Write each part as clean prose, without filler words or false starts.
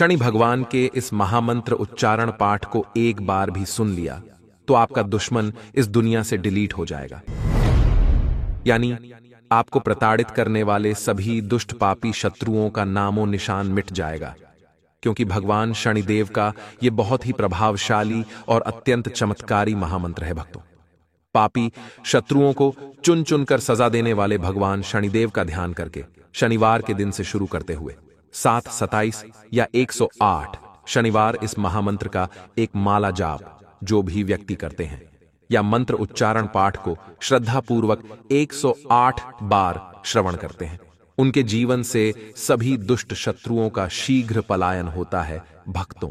शनि भगवान के इस महामंत्र उच्चारण पाठ को एक बार भी सुन लिया तो आपका दुश्मन इस दुनिया से डिलीट हो जाएगा। यानी आपको प्रताड़ित करने वाले सभी दुष्ट पापी शत्रुओं का नामो निशान मिट जाएगा, क्योंकि भगवान शनिदेव का यह बहुत ही प्रभावशाली और अत्यंत चमत्कारी महामंत्र है। भक्तों, पापी शत्रुओं को चुन चुनकर सजा देने वाले भगवान शनिदेव का ध्यान करके शनिवार के दिन से शुरू करते हुए 7, 27 या 108 शनिवार इस महामंत्र का एक माला जाप जो भी व्यक्ति करते हैं या मंत्र उच्चारण पाठ को श्रद्धापूर्वक 108 बार श्रवण करते हैं, उनके जीवन से सभी दुष्ट शत्रुओं का शीघ्र पलायन होता है। भक्तों,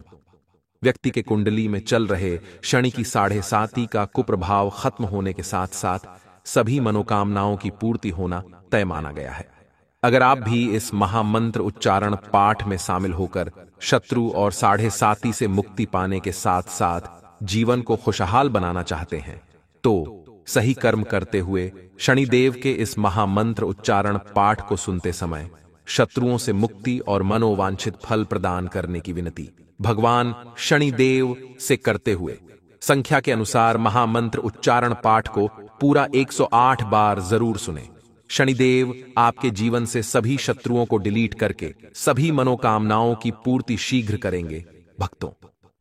व्यक्ति के कुंडली में चल रहे शनि की 7.5 का कुप्रभाव खत्म होने के साथ साथ सभी मनोकामनाओं की पूर्ति होना तय माना गया है। अगर आप भी इस महामंत्र उच्चारण पाठ में शामिल होकर शत्रु और 7.5 से मुक्ति पाने के साथ साथ जीवन को खुशहाल बनाना चाहते हैं, तो सही कर्म करते हुए शनिदेव के इस महामंत्र उच्चारण पाठ को सुनते समय शत्रुओं से मुक्ति और मनोवांछित फल प्रदान करने की विनती भगवान शनिदेव से करते हुए संख्या के अनुसार महामंत्र उच्चारण पाठ को पूरा 108 बार जरूर सुने। शनिदेव आपके जीवन से सभी शत्रुओं को डिलीट करके सभी मनोकामनाओं की पूर्ति शीघ्र करेंगे। भक्तों,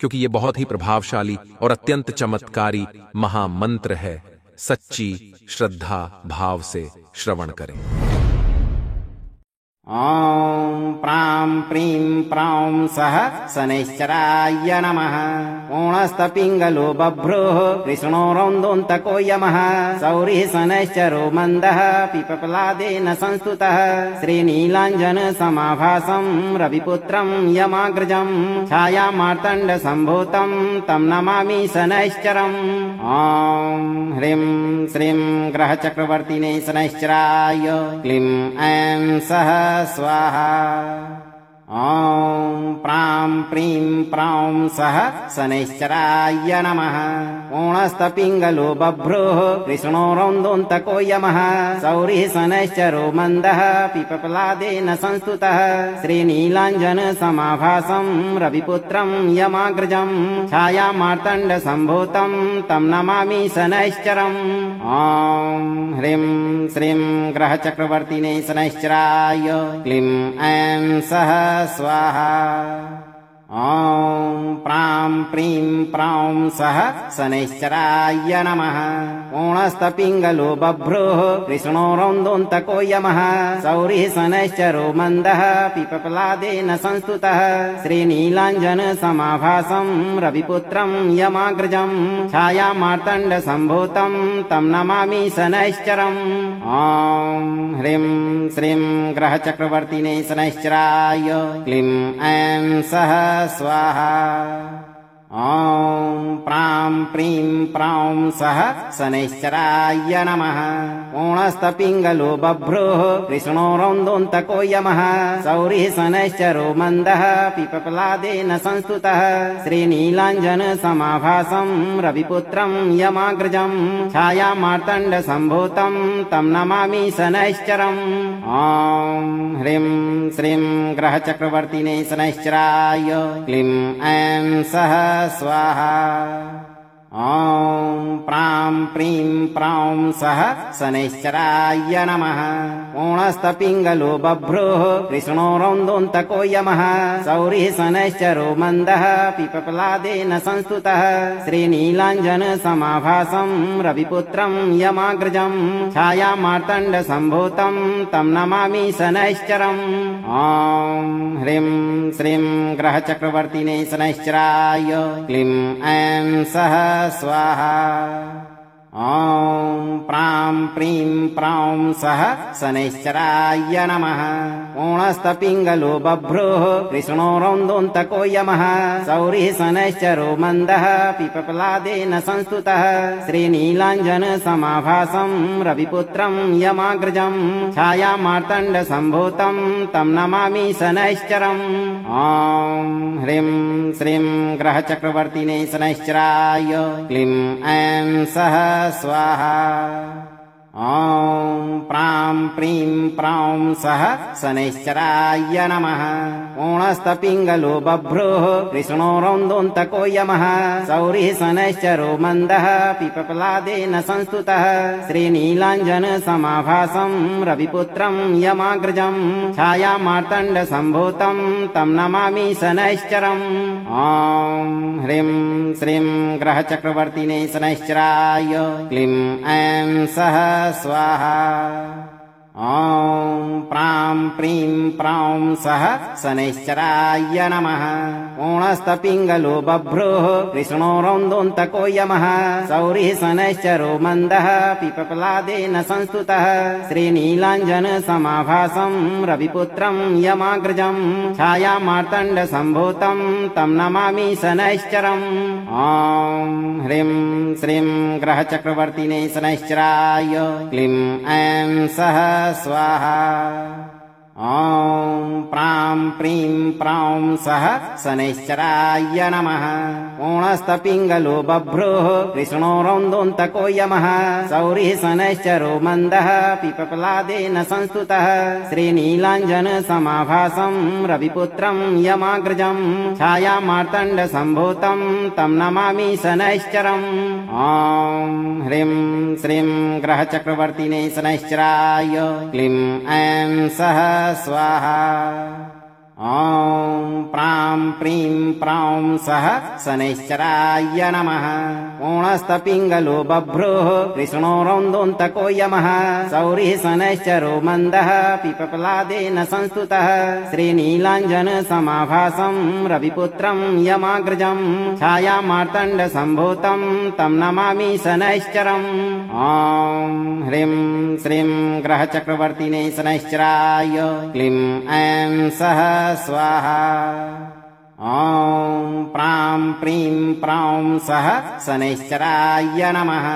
क्योंकि यह बहुत ही प्रभावशाली और अत्यंत चमत्कारी महामंत्र है, सच्ची श्रद्धा भाव से श्रवण करें। ॐ प्रां प्रीं प्रौं सः शनैश्चराय नमः। कोणस्थपिङ्गलो बभ्रुः कृष्णो रौन्दोऽन्तको यमः। सौरिः शनैश्चरो मन्दः पिपपलादेन संस्तुतः। श्रीनीलाञ्जनसमाभासं रविपुत्रं यमाग्रजं छायामार्तण्डसम्भूतं तं नमामि शनैश्चरम्। ॐ ह्रीं श्रीं ग्रहचक्रवर्तिने शनैश्चराय क्लीं ऐं सः स्वाहा। ॐ प्रां प्रीं प्रौं सः शनैश्चराय नमः। कोणस्थपिङ्गलो बभ्रुः कृष्णो रौन्दोऽन्तको यमः। सौरिः शनैश्चरो मन्दः पिपपलादेन संस्तुतः। श्रीनीलाञ्जनसमाभासं रविपुत्रं यमाग्रजं छायामार्तण्डसम्भूतं तं नमामि शनैश्चरम्। ॐ ह्रीं श्रीं ग्रहचक्रवर्तिने शनैश्चराय क्लीं ऐं सः स्वाहा। ॐ प्रां प्रीं प्रौं सः शनैश्चराय नमः। कोणस्थपिङ्गलो बभ्रुः कृष्णो रौन्दोऽन्तको यमः। सौरिः शनैश्चरो मन्दः पिपपलादेन संस्तुतः। श्रीनीलाञ्जनसमाभासं रविपुत्रं यमाग्रजं छायामार्तण्डसम्भूतं तं नमामि शनैश्चरम्। ॐ ह्रीं श्रीं ग्रहचक्रवर्तिने शनैश्चराय क्लीं ऐं सः स्वाहा। ॐ प्रां प्रीं प्रौं सः शनैश्चराय नमः। कोणस्थपिङ्गलो बभ्रुः कृष्णो रौन्दोऽन्तको यमः। सौरिः शनैश्चरो मन्दः पिपपलादेन संस्तुतः। श्रीनीलाञ्जनसमाभासं रविपुत्रं यमाग्रजं छायामार्तण्डसम्भूतं तं नमामि शनैश्चरम्। ॐ ह्रीं श्रीं ग्रहचक्रवर्तिने शनैश्चराय क्लीं ऐं सः स्वाहा। ॐ प्रां प्रीं प्रौं सः शनैश्चराय नमः। कोणस्थपिङ्गलो बभ्रुः कृष्णो रौन्दोऽन्तको यमः। सौरिः शनैश्चरो मन्दः पिपपलादेन संस्तुतः। श्रीनीलाञ्जनसमाभासं रविपुत्रं यमाग्रजं छायामार्तण्डसम्भूतं तं नमामि शनैश्चरम्। ॐ ह्रीं श्रीं ग्रहचक्रवर्तिने शनैश्चराय क्लीं ऐं सः स्वाहा। ॐ प्रां प्रीं प्रौं सः शनैश्चराय नमः। कोणस्थपिङ्गलो बभ्रुः कृष्णो रौन्दोऽन्तको यमः। सौरिः शनैश्चरो मन्दः पिपपलादेन संस्तुतः। श्रीनीलाञ्जनसमाभासं रविपुत्रं यमाग्रजं छायामार्तण्डसम्भूतं तं नमामि शनैश्चरम्। ॐ ह्रीं श्रीं ग्रहचक्रवर्तिने शनैश्चराय क्लीं ऐं सः स्वाहा। ॐ प्रां प्रीं प्रौं सः शनैश्चराय नमः ओणस्तपिङ्गलो बभ्रुः कृष्णो रौन्दोऽन्तको यमः सौरिः शनैश्चरो मन्दः पिपलादेन संस्तुतः श्रीनीलाञ्जन समाभासं रविपुत्रं यमाग्रजं छायामार्तण्डसम्भूतं तं नमामि शनैश्चरम् ॐ ह्रीं श्रीं ग्रहचक्रवर्तिने शनैश्चराय क्लीं ऐं सः स्वाहा ॐ प्रां प्रीं प्रौं सः शनैश्चराय नमः ओणस्तपिङ्गलो बभ्रुः कृष्णो रौन्दोऽन्तको यमः सौरिः शनैश्चरो मन्दः पिपलादेन संस्तुतः श्रीनीलाञ्जन समाभासं रविपुत्रं यमाग्रजं छायामार्तण्डसम्भूतं तं नमामि शनैश्चरम् ॐ ह्रीं श्रीं ग्रहचक्रवर्तिने शनैश्चराय क्लीं ऐं सः स्वाहा ॐ प्रां प्रीं प्रौं सः शनैश्चराय नमः ओणस्तपिङ्गलो बभ्रुः कृष्णो रौन्दोऽन्तको यमः सौरिः शनैश्चरो मन्दः पिपलादेन संस्तुतः श्रीनीलाञ्जन समाभासं रविपुत्रं यमाग्रजं छायामार्तण्डसम्भूतं तं नमामि शनैश्चरम् ॐ ह्रीं श्रीं ग्रहचक्रवर्तिने शनैश्चराय क्लीं ऐं सः स्वाहा ॐ प्रां प्रीं प्रौं सः शनैश्चराय नमः ओणस्तपिङ्गलो बभ्रुः कृष्णो रौन्दोऽन्तको यमः सौरिः शनैश्चरो मन्दः पिपलादेन संस्तुतः श्रीनीलाञ्जन समाभासं रविपुत्रं यमाग्रजं छायामार्तण्डसम्भूतं तं नमामि शनैश्चरम् ॐ ह्रीं श्रीं ग्रहचक्रवर्तिने शनैश्चराय क्लीं ऐं सः स्वाहा ॐ प्रां प्रीं प्रौं सः शनैश्चराय नमः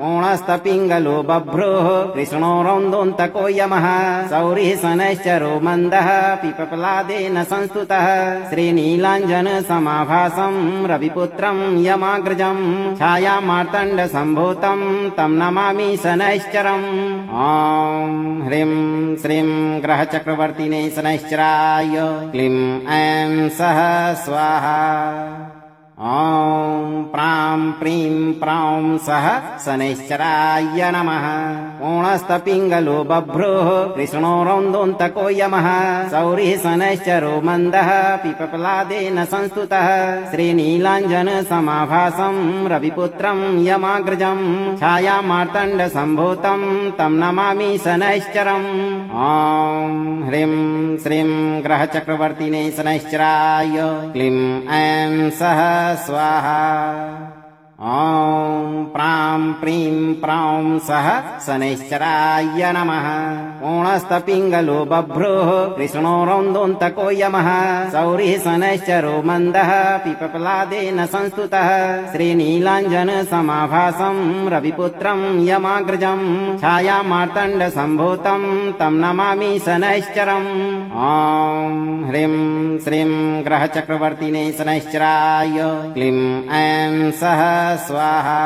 ओणस्तपिङ्गलो बभ्रुः कृष्णो रौन्दोऽन्तको यमः सौरिः शनैश्चरो मन्दः पिपलादेन संस्तुतः श्रीनीलाञ्जन समाभासं रविपुत्रं यमाग्रजं छायामार्तण्डसम्भूतं तं नमामि शनैश्चरम् ॐ ह्रीं श्रीं ग्रहचक्रवर्तिने शनैश्चराय क्लीं ऐं सः स्वाहा ॐ प्रां प्रीं प्रौं सः शनैश्चराय नमः ओणस्तपिङ्गलो बभ्रुः कृष्णो रौन्दोऽन्तको यमः सौरिः शनैश्चरो मन्दः पिपलादेन संस्तुतः श्रीनीलाञ्जन समाभासं रविपुत्रं यमाग्रजं छायामार्तण्डसम्भूतं तं नमामि शनैश्चरम् ॐ ह्रीं श्रीं ग्रहचक्रवर्तिने शनैश्चराय क्लीं ऐं सः स्वाहा ॐ प्रां प्रीं प्रौं सः शनैश्चराय नमः ओणस्तपिङ्गलो बभ्रुः कृष्णो रौन्दोऽन्तको यमः सौरिः शनैश्चरो मन्दः पिपलादेन संस्तुतः श्रीनीलाञ्जन समाभासं रविपुत्रं यमाग्रजं छायामार्तण्डसम्भूतं तं नमामि शनैश्चरम् ॐ ह्रीं श्रीं ग्रहचक्रवर्तिने शनैश्चराय क्लीं ऐं सः स्वाहा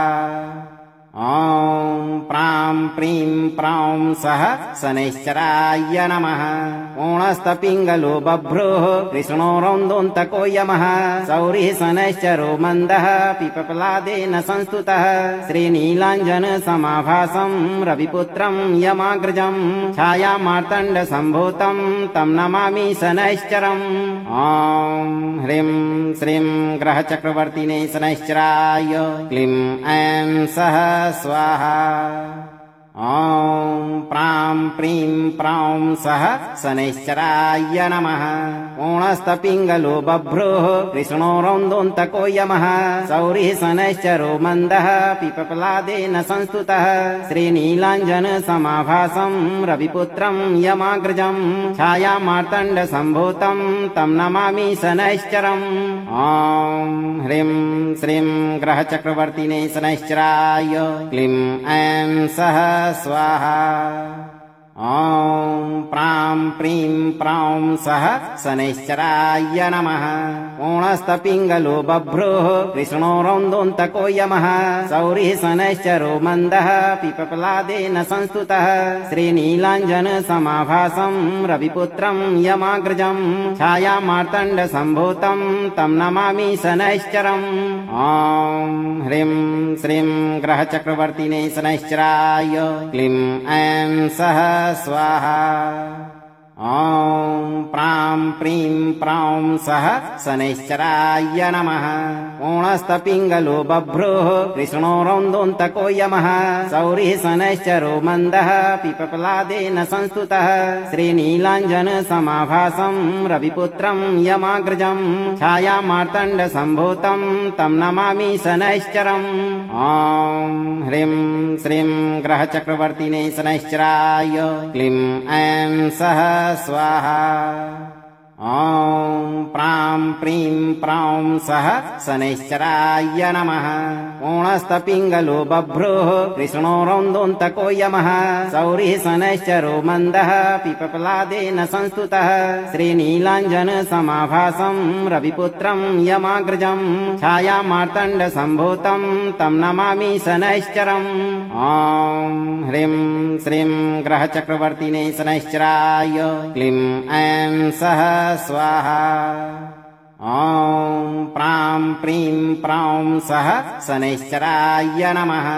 ॐ प्रां प्रीं प्रौं सः शनैश्चराय नमः ओणस्तपिङ्गलो बभ्रुः कृष्णो रौन्दोऽन्तको यमः सौरिः शनैश्चरो मन्दः पिपलादेन संस्तुतः श्रीनीलाञ्जन समाभासं रविपुत्रं यमाग्रजं छायामार्तण्डसम्भूतं तं नमामि शनैश्चरम् ॐ ह्रीं श्रीं ग्रहचक्रवर्तिने शनैश्चराय क्लीं ऐं सः स्वाहा ॐ प्रां प्रीं प्रौं सः शनैश्चराय नमः ओणस्तपिङ्गलो बभ्रुः कृष्णो रौन्दोऽन्तको यमः सौरिः शनैश्चरो मन्दः पिपलादेन संस्तुतः श्रीनीलाञ्जन समाभासं रविपुत्रं यमाग्रजं छायामार्तण्डसम्भूतं तं नमामि शनैश्चरम् ॐ ह्रीं श्रीं ग्रहचक्रवर्तिने शनैश्चराय क्लीं ऐं सः स्वाहा ॐ प्रां प्रीं प्रौं सः शनैश्चराय नमः। ओणस्तपिङ्गलो बभ्रुः कृष्णो रौन्दोऽन्तको यमः। सौरिः शनैश्चरो मन्दः पिपलादेन संस्तुतः। श्रीनीलाञ्जन समाभासं रविपुत्रं यमाग्रजं। छायामार्तण्ड सम्भूतं तं नमामि शनैश्चरम्। ॐ ह्रीं श्रीं ग्रहचक्रवर्तिने शनैश्चराय क्लीं ऐं सः स्वाहा। ॐ प्रां प्रीं प्रौं सः शनैश्चराय नमः। ओणस्तपिङ्गलो बभ्रुः कृष्णो रौन्दोऽन्तको यमः। सौरिः शनैश्चरो मन्दः पिपलादेन संस्तुतः। श्रीनीलाञ्जन समाभासं रविपुत्रं यमाग्रजं। छायामार्तण्ड सम्भूतं तं नमामि शनैश्चरम्। ॐ ह्रीं श्रीं ग्रहचक्रवर्तिने शनैश्चराय क्लीं ऐं सः स्वाहा। ॐ प्रां प्रीं प्रौं सः शनैश्चराय नमः। ओणस्तपिङ्गलो बभ्रुः कृष्णो रौन्दोऽन्तको यमः। सौरिः शनैश्चरो मन्दः पिपलादेन संस्तुतः। श्रीनीलाञ्जन समाभासं रविपुत्रं यमाग्रजं। छायामार्तण्ड सम्भूतं तं नमामि शनैश्चरम्। ॐ ह्रीं श्रीं ग्रहचक्रवर्तिने शनैश्चराय क्लीं ऐं सः स्वाहा। ॐ प्रां प्रीं प्रौं सः शनैश्चराय नमः।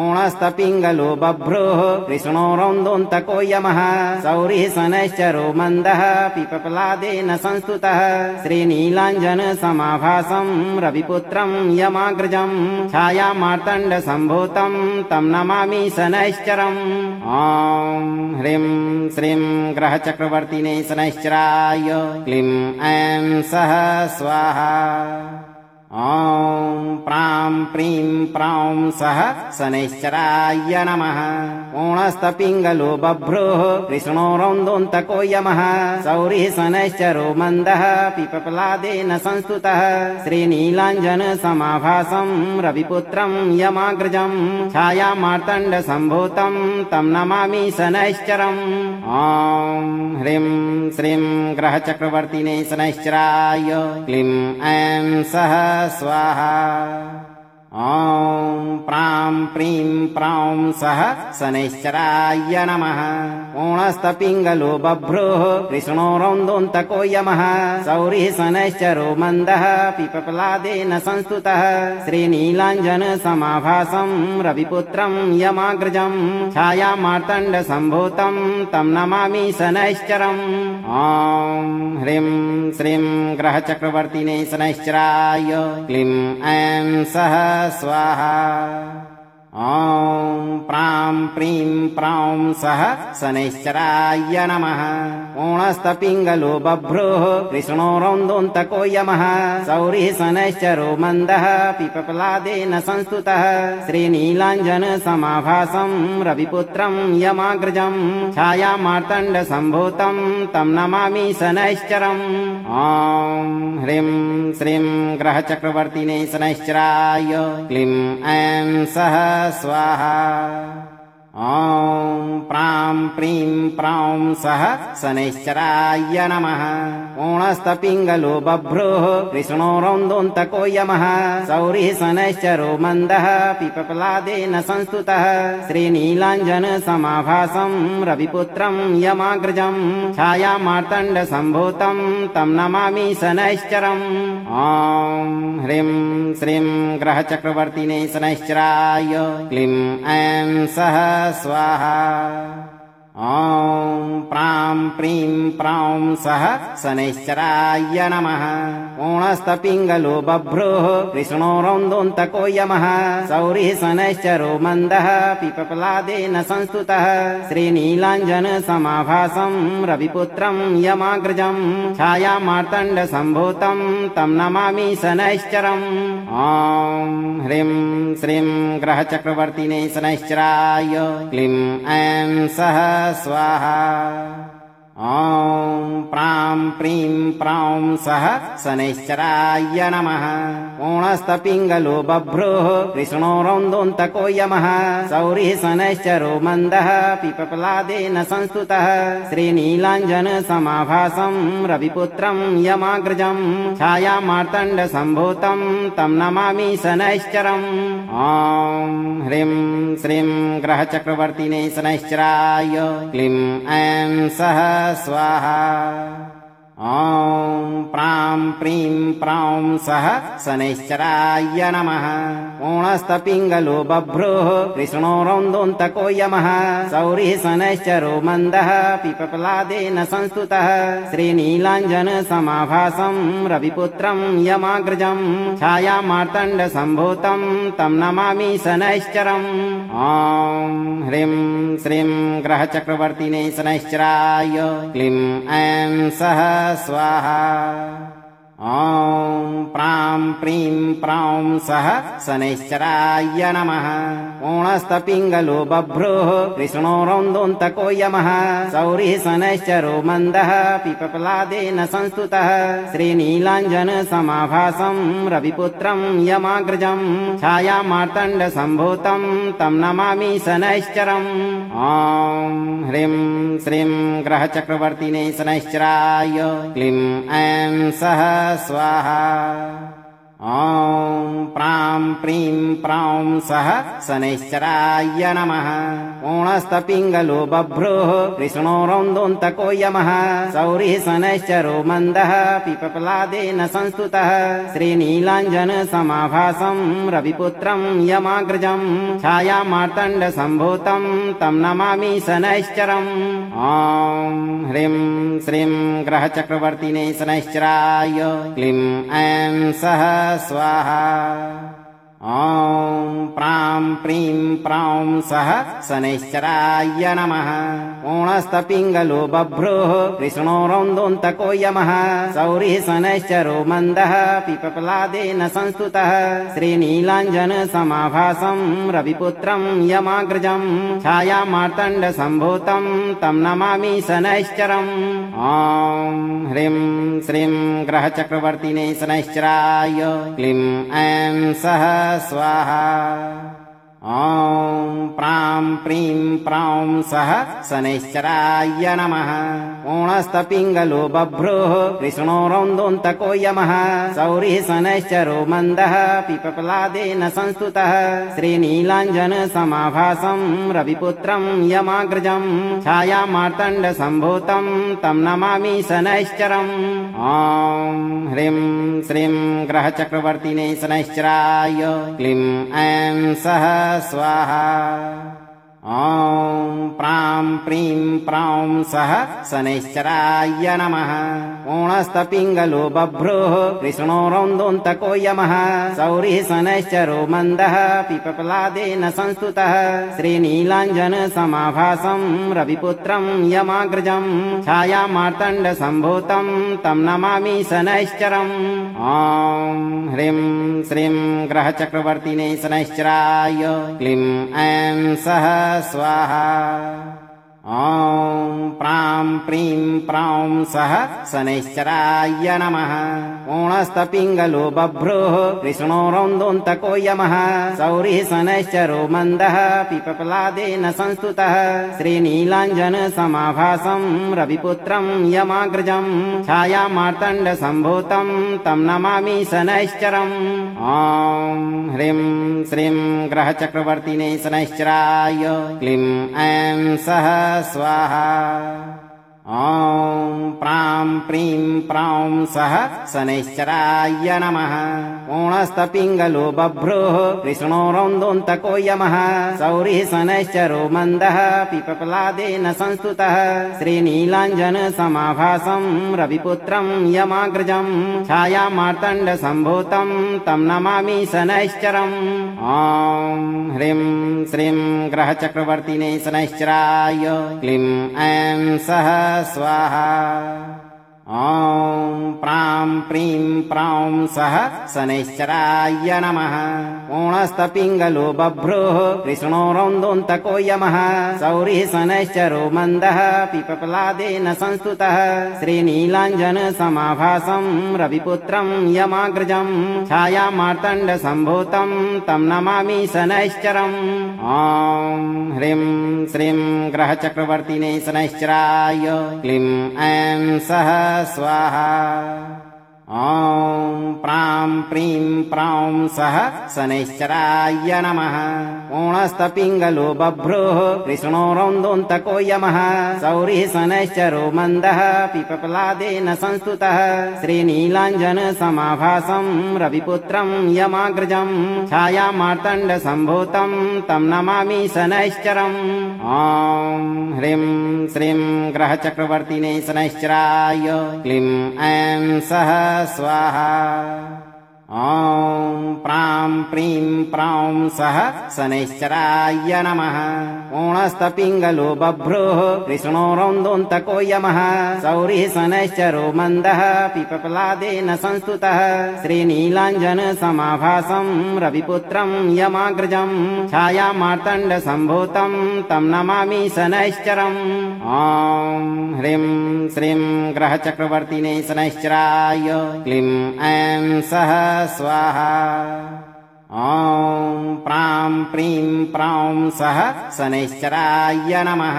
ओणस्तपिङ्गलो बभ्रुः कृष्णो रौन्दोऽन्तको यमः। सौरिः शनैश्चरो मन्दः पिपलादेन संस्तुतः। श्रीनीलाञ्जन समाभासं रविपुत्रं यमाग्रजं। छायामार्तण्ड सम्भूतं तं नमामि शनैश्चरम्। ॐ ह्रीं श्रीं ग्रहचक्रवर्तिने शनैश्चराय क्लीं ऐं सः स्वाहा। ॐ प्रां प्रीं प्रौं सः शनैश्चराय नमः। ओणस्तपिङ्गलो बभ्रुः कृष्णो रौन्दोऽन्तको यमः। सौरिः शनैश्चरो मन्दः पिपलादेन संस्तुतः। श्रीनीलाञ्जन समाभासं रविपुत्रं यमाग्रजं। छायामार्तण्ड सम्भूतं तं नमामि शनैश्चरम्। ॐ ह्रीं श्रीं ग्रहचक्रवर्तिने शनैश्चराय क्लीं ऐं सः स्वाहा। ॐ प्रां प्रीं प्रौं सः शनैश्चराय नमः। ओणस्तपिङ्गलो बभ्रुः कृष्णो रौन्दोऽन्तको यमः। सौरिः शनैश्चरो मन्दः पिपलादेन संस्तुतः। श्रीनीलाञ्जन समाभासं रविपुत्रं यमाग्रजं। छायामार्तण्ड सम्भूतं तं नमामि शनैश्चरम्। ॐ ह्रीं श्रीं ग्रहचक्रवर्तिने शनैश्चराय क्लीं ऐं सः स्वाहा। ॐ प्रां प्रीं प्रौं सः शनैश्चराय नमः। ओणस्तपिङ्गलो बभ्रुः कृष्णो रौन्दोऽन्तको यमः। सौरिः शनैश्चरो मन्दः पिपलादेन संस्तुतः। श्रीनीलाञ्जन समाभासं रविपुत्रं यमाग्रजं। छायामार्तण्ड सम्भूतं तं नमामि शनैश्चरम्। ॐ ह्रीं श्रीं ग्रहचक्रवर्तिने शनैश्चराय क्लीं ऐं सः स्वाहा। ॐ प्रां प्रीं प्रौं सः शनैश्चराय नमः। ओणस्तपिङ्गलो बभ्रुः कृष्णो रौन्दोऽन्तको यमः। सौरिः शनैश्चरो मन्दः पिपलादेन संस्तुतः। श्रीनीलाञ्जन समाभासं रविपुत्रं यमाग्रजं। छायामार्तण्ड सम्भूतं तं नमामि शनैश्चरम्। ॐ ह्रीं श्रीं ग्रहचक्रवर्तिने शनैश्चराय क्लीं ऐं सः स्वाहा। ॐ प्रां प्रीं प्रौं सः शनैश्चराय नमः। ओणस्तपिङ्गलो बभ्रुः कृष्णो रौन्दोऽन्तको यमः। सौरिः शनैश्चरो मन्दः पिपलादेन संस्तुतः। श्रीनीलाञ्जन समाभासं रविपुत्रं यमाग्रजं। छायामार्तण्ड सम्भूतं तं नमामि शनैश्चरम्। ॐ ह्रीं श्रीं ग्रहचक्रवर्तिने शनैश्चराय क्लीं ऐं सः स्वाहा। ॐ प्रां प्रीं प्रौं सः शनैश्चराय नमः कोणस्तपिङ्गलो बभ्रुः कृष्णो रौन्दोऽन्तको यमः सौरिः शनैश्चरो मन्दः पिपलादेन संस्तुतः श्रीनीलाञ्जन समाभासं रविपुत्रं यमाग्रजं छायामार्तण्डसम्भूतं तं नमामि शनैश्चरम् ॐ ह्रीं श्रीं ग्रहचक्रवर्तिने शनैश्चराय क्लीं ऐं सः स्वाहा ॐ प्रां प्रीं प्रौं सः शनैश्चराय नमः कोणस्तपिङ्गलो बभ्रुः कृष्णो रौन्दोऽन्तको यमः सौरिः शनैश्चरो मन्दः पिपलादेन संस्तुतः श्रीनीलाञ्जन समाभासं रविपुत्रं यमाग्रजं छायामार्तण्डसम्भूतं तं नमामि शनैश्चरम् ॐ ह्रीं श्रीं ग्रहचक्रवर्तिने शनैश्चराय क्लीं ऐं सः स्वाहा ॐ प्रां प्रीं प्रौं सः शनैश्चराय नमः कोणस्तपिङ्गलो बभ्रुः कृष्णो रौन्दोऽन्तको यमः सौरिः शनैश्चरो मन्दः पिपलादेन संस्तुतः श्रीनीलाञ्जन समाभासं रविपुत्रं यमाग्रजं छायामार्तण्डसम्भूतं तं नमामि शनैश्चरम् ॐ ह्रीं श्रीं ग्रहचक्रवर्तिने शनैश्चराय क्लीं ऐं सः स्वाहा ॐ प्रां प्रीं प्रौं सः शनैश्चराय नमः कोणस्तपिङ्गलो बभ्रुः कृष्णो रौन्दोऽन्तको यमः सौरिः शनैश्चरो मन्दः पिपलादेन संस्तुतः श्रीनीलाञ्जन समाभासं रविपुत्रं यमाग्रजं छायामार्तण्डसम्भूतं तं नमामि शनैश्चरम् ॐ ह्रीं श्रीं ग्रहचक्रवर्तिने शनैश्चराय क्लीं ऐं सः स्वाहा ॐ प्रां प्रीं प्रौं सः शनैश्चराय नमः कोणस्तपिङ्गलो बभ्रुः कृष्णो रौन्दोऽन्तको यमः सौरिः शनैश्चरो मन्दः पिपलादेन संस्तुतः श्रीनीलाञ्जन समाभासं रविपुत्रं यमाग्रजं छायामार्तण्डसम्भूतं तं नमामि शनैश्चरम् ॐ ह्रीं श्रीं ग्रहचक्रवर्तिने शनैश्चराय क्लीं ऐं सः स्वाहा ॐ प्रां प्रीं प्रौं सः शनैश्चराय नमः कोणस्तपिङ्गलो बभ्रुः कृष्णो रौन्दोऽन्तको यमः सौरिः शनैश्चरो मन्दः पिपलादेन संस्तुतः श्रीनीलाञ्जन समाभासं रविपुत्रं यमाग्रजं छायामार्तण्डसम्भूतं तं नमामि शनैश्चरम् ॐ ह्रीं श्रीं ग्रहचक्रवर्तिने शनैश्चराय क्लीं ऐं सः स्वाहा ॐ प्रां प्रीं प्रौं सः शनैश्चराय नमः कोणस्तपिङ्गलो बभ्रुः कृष्णो रौन्दोऽन्तको यमः सौरिः शनैश्चरो मन्दः पिपलादेन संस्तुतः श्रीनीलाञ्जन समाभासं रविपुत्रं यमाग्रजं छायामार्तण्डसम्भूतं तं नमामि शनैश्चरम् ॐ ह्रीं श्रीं ग्रहचक्रवर्तिने शनैश्चराय क्लीं ऐं सः स्वाहा ॐ प्रां प्रीं प्रौं सः शनैश्चराय नमः कोणस्तपिङ्गलो बभ्रुः कृष्णो रौन्दोऽन्तको यमः सौरिः शनैश्चरो मन्दः पिपलादेन संस्तुतः श्रीनीलाञ्जन समाभासं रविपुत्रं यमाग्रजं छायामार्तण्डसम्भूतं तं नमामि शनैश्चरम् ॐ ह्रीं श्रीं ग्रहचक्रवर्तिने शनैश्चराय क्लीं ऐं सः स्वाहा ॐ प्रां प्रीं प्रौं सः शनैश्चराय नमः कोणस्तपिङ्गलो बभ्रुः कृष्णो रौन्दोऽन्तको यमः सौरिः शनैश्चरो मन्दः पिपलादेन संस्तुतः श्रीनीलाञ्जन समाभासं रविपुत्रं यमाग्रजं छायामार्तण्डसम्भूतं तं नमामि शनैश्चरम् ॐ ह्रीं श्रीं ग्रहचक्रवर्तिने शनैश्चराय क्लीं ऐं सः स्वाहा ॐ प्रां प्रीं प्रौं सः शनैश्चराय नमः कोणस्तपिङ्गलो बभ्रुः कृष्णोरौन्दोऽन्तको यमः सौरिः शनैश्चरो मन्दः पिपपलादेन संस्तुतः श्रीनीलाञ्जनसमाभासं रविपुत्रं यमाग्रजं छायामार्तण्डसम्भूतं तं नमामि शनैश्चरम् ॐ ह्रीं श्रीं ग्रहचक्रवर्तिने शनैश्चराय क्लीं ऐं सः स्वाहा ॐ प्रां प्रीं प्रौं सः शनैश्चराय नमः कोणस्तपिङ्गलो बभ्रुः कृष्णोरौन्दोऽन्तको यमः सौरिः शनैश्चरो मन्दः पिपपलादेन संस्तुतः श्रीनीलाञ्जनसमाभासं रविपुत्रं यमाग्रजं छायामार्तण्डसम्भूतं तं नमामि शनैश्चरम् ॐ ह्रीं श्रीं ग्रहचक्रवर्तिने शनैश्चराय क्लीं ऐं सः स्वाहा ॐ प्रां प्रीं प्रौं सः शनैश्चराय नमः कोणस्तपिङ्गलो बभ्रुः कृष्णोरौन्दोऽन्तको यमः सौरिः शनैश्चरो मन्दः पिपपलादेन संस्तुतः श्रीनीलाञ्जनसमाभासं रविपुत्रं यमाग्रजं छायामार्तण्डसम्भूतं तं नमामि शनैश्चरम् ॐ ह्रीं श्रीं ग्रहचक्रवर्तिने शनैश्चराय क्लीं ऐं सः स्वाहा ॐ प्रां प्रीं प्रौं सः शनैश्चराय नमः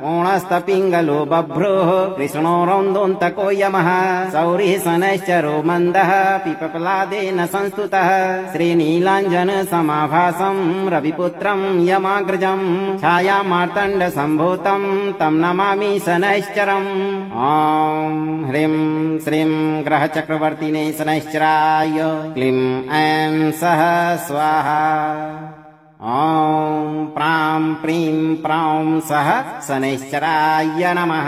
कोणस्तपिङ्गलो बभ्रुः कृष्णोरौन्दोऽन्तको यमः सौरिः शनैश्चरो मन्दः पिपपलादेन संस्तुतः श्रीनीलाञ्जनसमाभासं रविपुत्रं यमाग्रजं छायामार्तण्डसम्भूतं तं नमामि शनैश्चरम् ॐ ह्रीं श्रीं ग्रहचक्रवर्तिने शनैश्चराय क्लीं ऐं सः स्वाहा ॐ प्रां प्रीं प्रौं सः शनैश्चराय नमः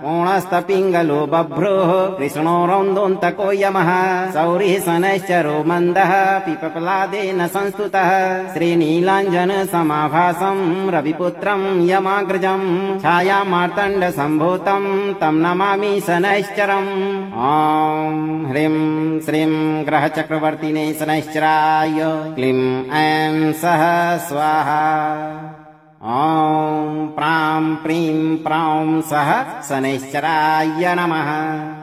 कोणस्तपिङ्गलो बभ्रुः कृष्णोरौन्दोऽन्तको यमः सौरिः शनैश्चरो मन्दः पिपपलादेन संस्तुतः श्रीनीलाञ्जनसमाभासं रविपुत्रं यमाग्रजं छायामार्तण्डसम्भूतं तं नमामि शनैश्चरम् ॐ ह्रीं श्रीं ग्रहचक्रवर्तिने शनैश्चराय क्लीं ऐं सः स्वाहा ॐ प्रां प्रीं प्रौं सः शनैश्चराय नमः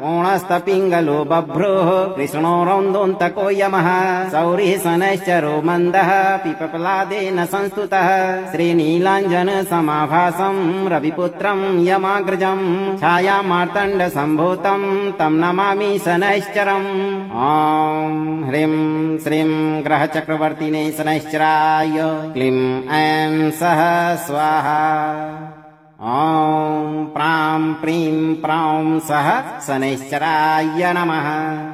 कोणस्तपिङ्गलो बभ्रुः कृष्णोरौन्दोऽन्तको यमः सौरिः शनैश्चरो मन्दः पिपपलादेन संस्तुतः श्रीनीलाञ्जनसमाभासं रविपुत्रं यमाग्रजं छायामार्तण्डसम्भूतं तं नमामि शनैश्चरम् ॐ ह्रीं श्रीं ग्रहचक्रवर्तिने शनैश्चराय क्लीं ऐं सः स्वाहा ॐ प्रां प्रीं प्रौं सः शनैश्चराय नमः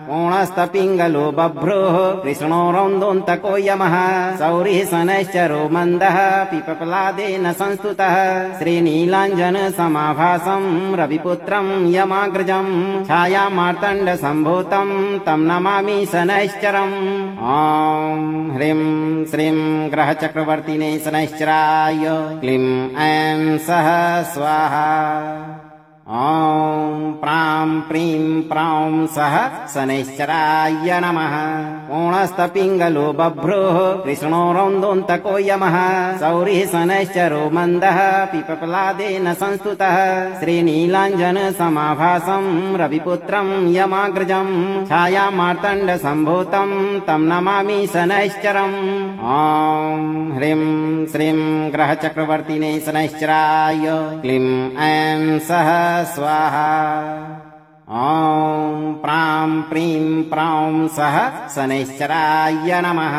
कोणस्तपिङ्गलो बभ्रुः कृष्णोरौन्दोऽन्तको यमः सौरिः शनैश्चरो मन्दः पिपपलादेन संस्तुतः श्रीनीलाञ्जनसमाभासं रविपुत्रं यमाग्रजं छायामार्तण्डसम्भूतं तं नमामि शनैश्चरम् ॐ ह्रीं श्रीं ग्रहचक्रवर्तिने शनैश्चराय क्लीं ऐं सः स्वाहा ॐ प्रां प्रीं प्रौं सः शनैश्चराय नमः कोणस्तपिङ्गलो बभ्रुः कृष्णोरौन्दोऽन्तको यमः सौरिः शनैश्चरो मन्दः पिपपलादेन संस्तुतः श्रीनीलाञ्जनसमाभासं रविपुत्रं यमाग्रजं छायामार्तण्डसम्भूतं तं नमामि शनैश्चरम् ॐ ह्रीं श्रीं ग्रहचक्रवर्तिने शनैश्चराय क्लीं ऐं सः स्वाहा ॐ प्रां प्रीं प्रौं सः शनैश्चराय नमः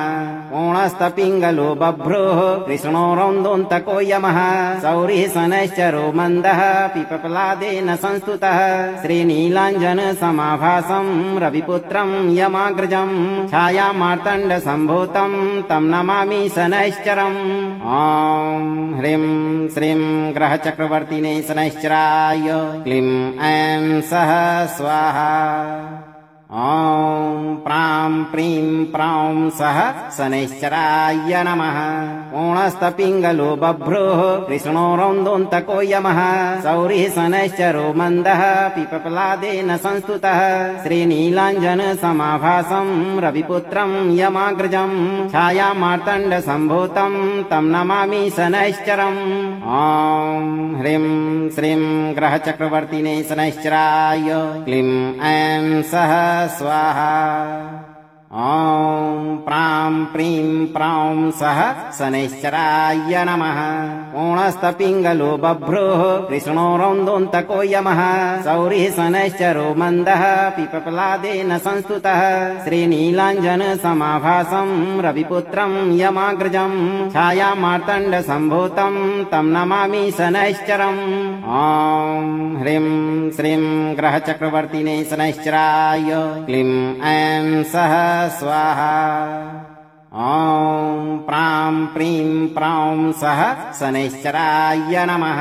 कोणस्तपिङ्गलो बभ्रुः कृष्णोरौन्दोऽन्तको यमः सौरिः शनैश्चरो मन्दः पिपपलादेन संस्तुतः श्रीनीलाञ्जनसमाभासं रविपुत्रं यमाग्रजं छायामार्तण्डसम्भूतं तं नमामि शनैश्चरम् ॐ ह्रीं श्रीं ग्रहचक्रवर्तिने शनैश्चराय क्लीं ऐं सः स्वाहा ॐ प्रां प्रीं प्रौं सः शनैश्चराय नमः ओणस्तपिङ्गलो बभ्रुः कृष्णोरौन्दोऽन्तको यमः सौरिः शनैश्चरो मन्दः पिपपलादेन संस्तुतः श्रीनीलाञ्जनसमाभासं रविपुत्रं यमाग्रजं छायामार्तण्डसम्भूतं तं नमामि शनैश्चरम् ॐ ह्रीं श्रीं ग्रहचक्रवर्तिने शनैश्चराय क्लीं ऐं सः स्वाहा ॐ प्रां प्रीं प्रौं सः शनैश्चराय नमः ओणस्तपिङ्गलो बभ्रुः कृष्णोरौन्दोऽन्तको यमः सौरिः शनैश्चरो मन्दः पिपपलादेन संस्तुतः श्रीनीलाञ्जनसमाभासं रविपुत्रं यमाग्रजं छायामार्तण्डसम्भूतं तं नमामि शनैश्चरम् ॐ ह्रीं श्रीं ग्रहचक्रवर्तिने शनैश्चराय क्लीं ऐं सः स्वाहा ॐ प्रां प्रीं प्रौं सः शनैश्चराय नमः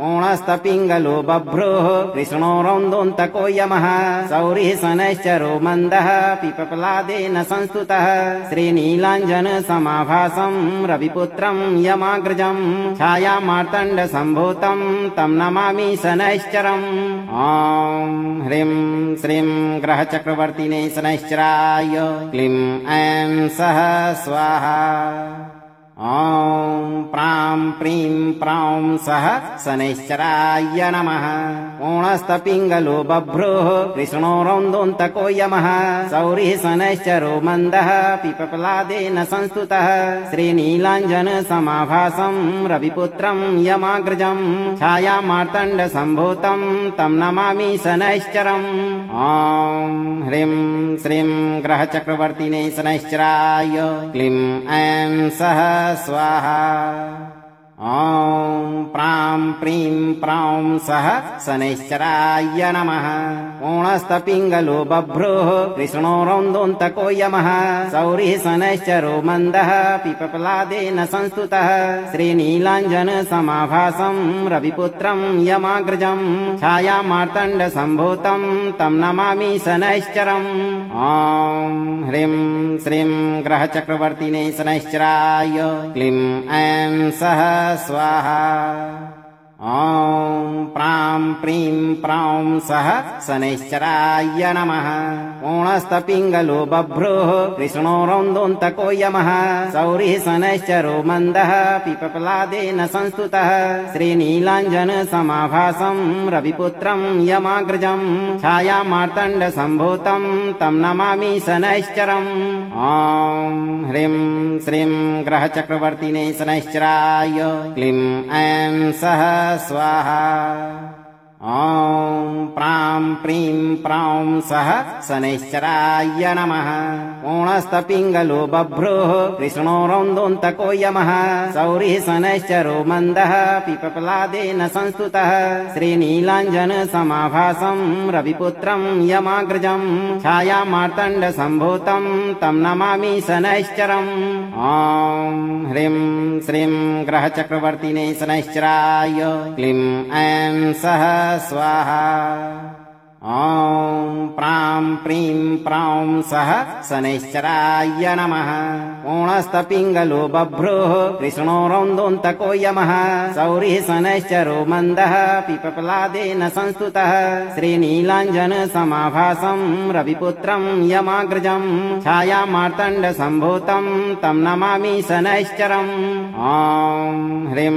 ओणस्तपिङ्गलो बभ्रुः कृष्णोरौन्दोऽन्तको यमः सौरिः शनैश्चरो मन्दः पिपपलादेन संस्तुतः श्रीनीलाञ्जनसमाभासं रविपुत्रं यमाग्रजं छायामार्तण्डसम्भूतं तं नमामि शनैश्चरम् ॐ ह्रीं श्रीं ग्रहचक्रवर्तिने शनैश्चराय क्लीं ऐं सः स्वाहा ॐ प्रां प्रीं प्रौं सः शनैश्चराय नमः ओणस्तपिङ्गलो बभ्रुः कृष्णोरौन्दोऽन्तको यमः सौरिः शनैश्चरो मन्दः पिपपलादेन संस्तुतः श्रीनीलाञ्जनसमाभासं रविपुत्रं यमाग्रजं छायामार्तण्डसम्भूतं तं नमामि शनैश्चरम् ॐ ह्रीं श्रीं ग्रहचक्रवर्तिने शनैश्चराय क्लीं ऐं सः स्वाहा ॐ प्रां प्रीं प्रौं सः शनैश्चराय नमः ओणस्तपिङ्गलो बभ्रुः कृष्णोरौन्दोऽन्तको यमः सौरिः शनैश्चरो मन्दः पिपपलादेन संस्तुतः श्रीनीलाञ्जनसमाभासं रविपुत्रं यमाग्रजं छायामार्तण्डसम्भूतं तं नमामि शनैश्चरम् ॐ ह्रीं श्रीं ग्रहचक्रवर्तिने शनैश्चराय क्लीं ऐं सः स्वाहा ॐ प्रां प्रीं प्रौं सः शनैश्चराय नमः ओणस्तपिङ्गलो बभ्रुः कृष्णोरौन्दोऽन्तको यमः सौरिः शनैश्चरो मन्दः पिपपलादेन संस्तुतः श्रीनीलाञ्जनसमाभासं रविपुत्रं यमाग्रजं छायामार्तण्डसम्भूतं तं नमामि शनैश्चरम् ॐ ह्रीं श्रीं ग्रहचक्रवर्तिने शनैश्चराय क्लीं ऐं सः स्वाहा ॐ प्रां प्रीं प्रौं सः शनैश्चराय नमः ओणस्तपिङ्गलो बभ्रुः कृष्णोरौन्दोऽन्तको यमः सौरिः शनैश्चरो मन्दः पिपपलादेन संस्तुतः श्रीनीलाञ्जनसमाभासं रविपुत्रं यमाग्रजं छायामार्तण्डसम्भूतं तं नमामि शनैश्चरम् ॐ ह्रीं श्रीं ग्रहचक्रवर्तिने शनैश्चराय क्लीं ऐं सः स्वाहा ॐ प्रां प्रीं प्रौं सः शनैश्चराय नमः ओणस्तपिङ्गलो बभ्रुः कृष्णोरौन्दोऽन्तको यमः सौरिः शनैश्चरो मन्दः पिपपलादेन संस्तुतः श्रीनीलाञ्जनसमाभासं रविपुत्रं यमाग्रजं छायामार्तण्डसम्भूतं तं नमामि शनैश्चरम् ॐ ह्रीं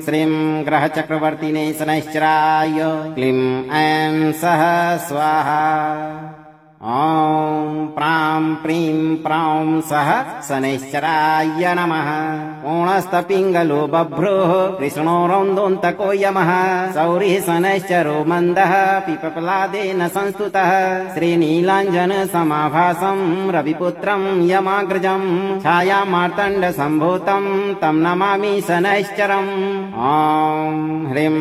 श्रीं ग्रहचक्रवर्तिने शनैश्चराय क्लीं ऐं सः स्वाहा ॐ प्रां प्रीं प्रौं सः शनैश्चराय नमः ओणस्तपिङ्गलो बभ्रुः कृष्णोरौन्दोऽन्तको यमः सौरिः शनैश्चरो मन्दः पिपपलादेन संस्तुतः श्रीनीलाञ्जनसमाभासं रविपुत्रं यमाग्रजं छायामार्तण्डसम्भूतं तं नमामि शनैश्चरम् ॐ ह्रीं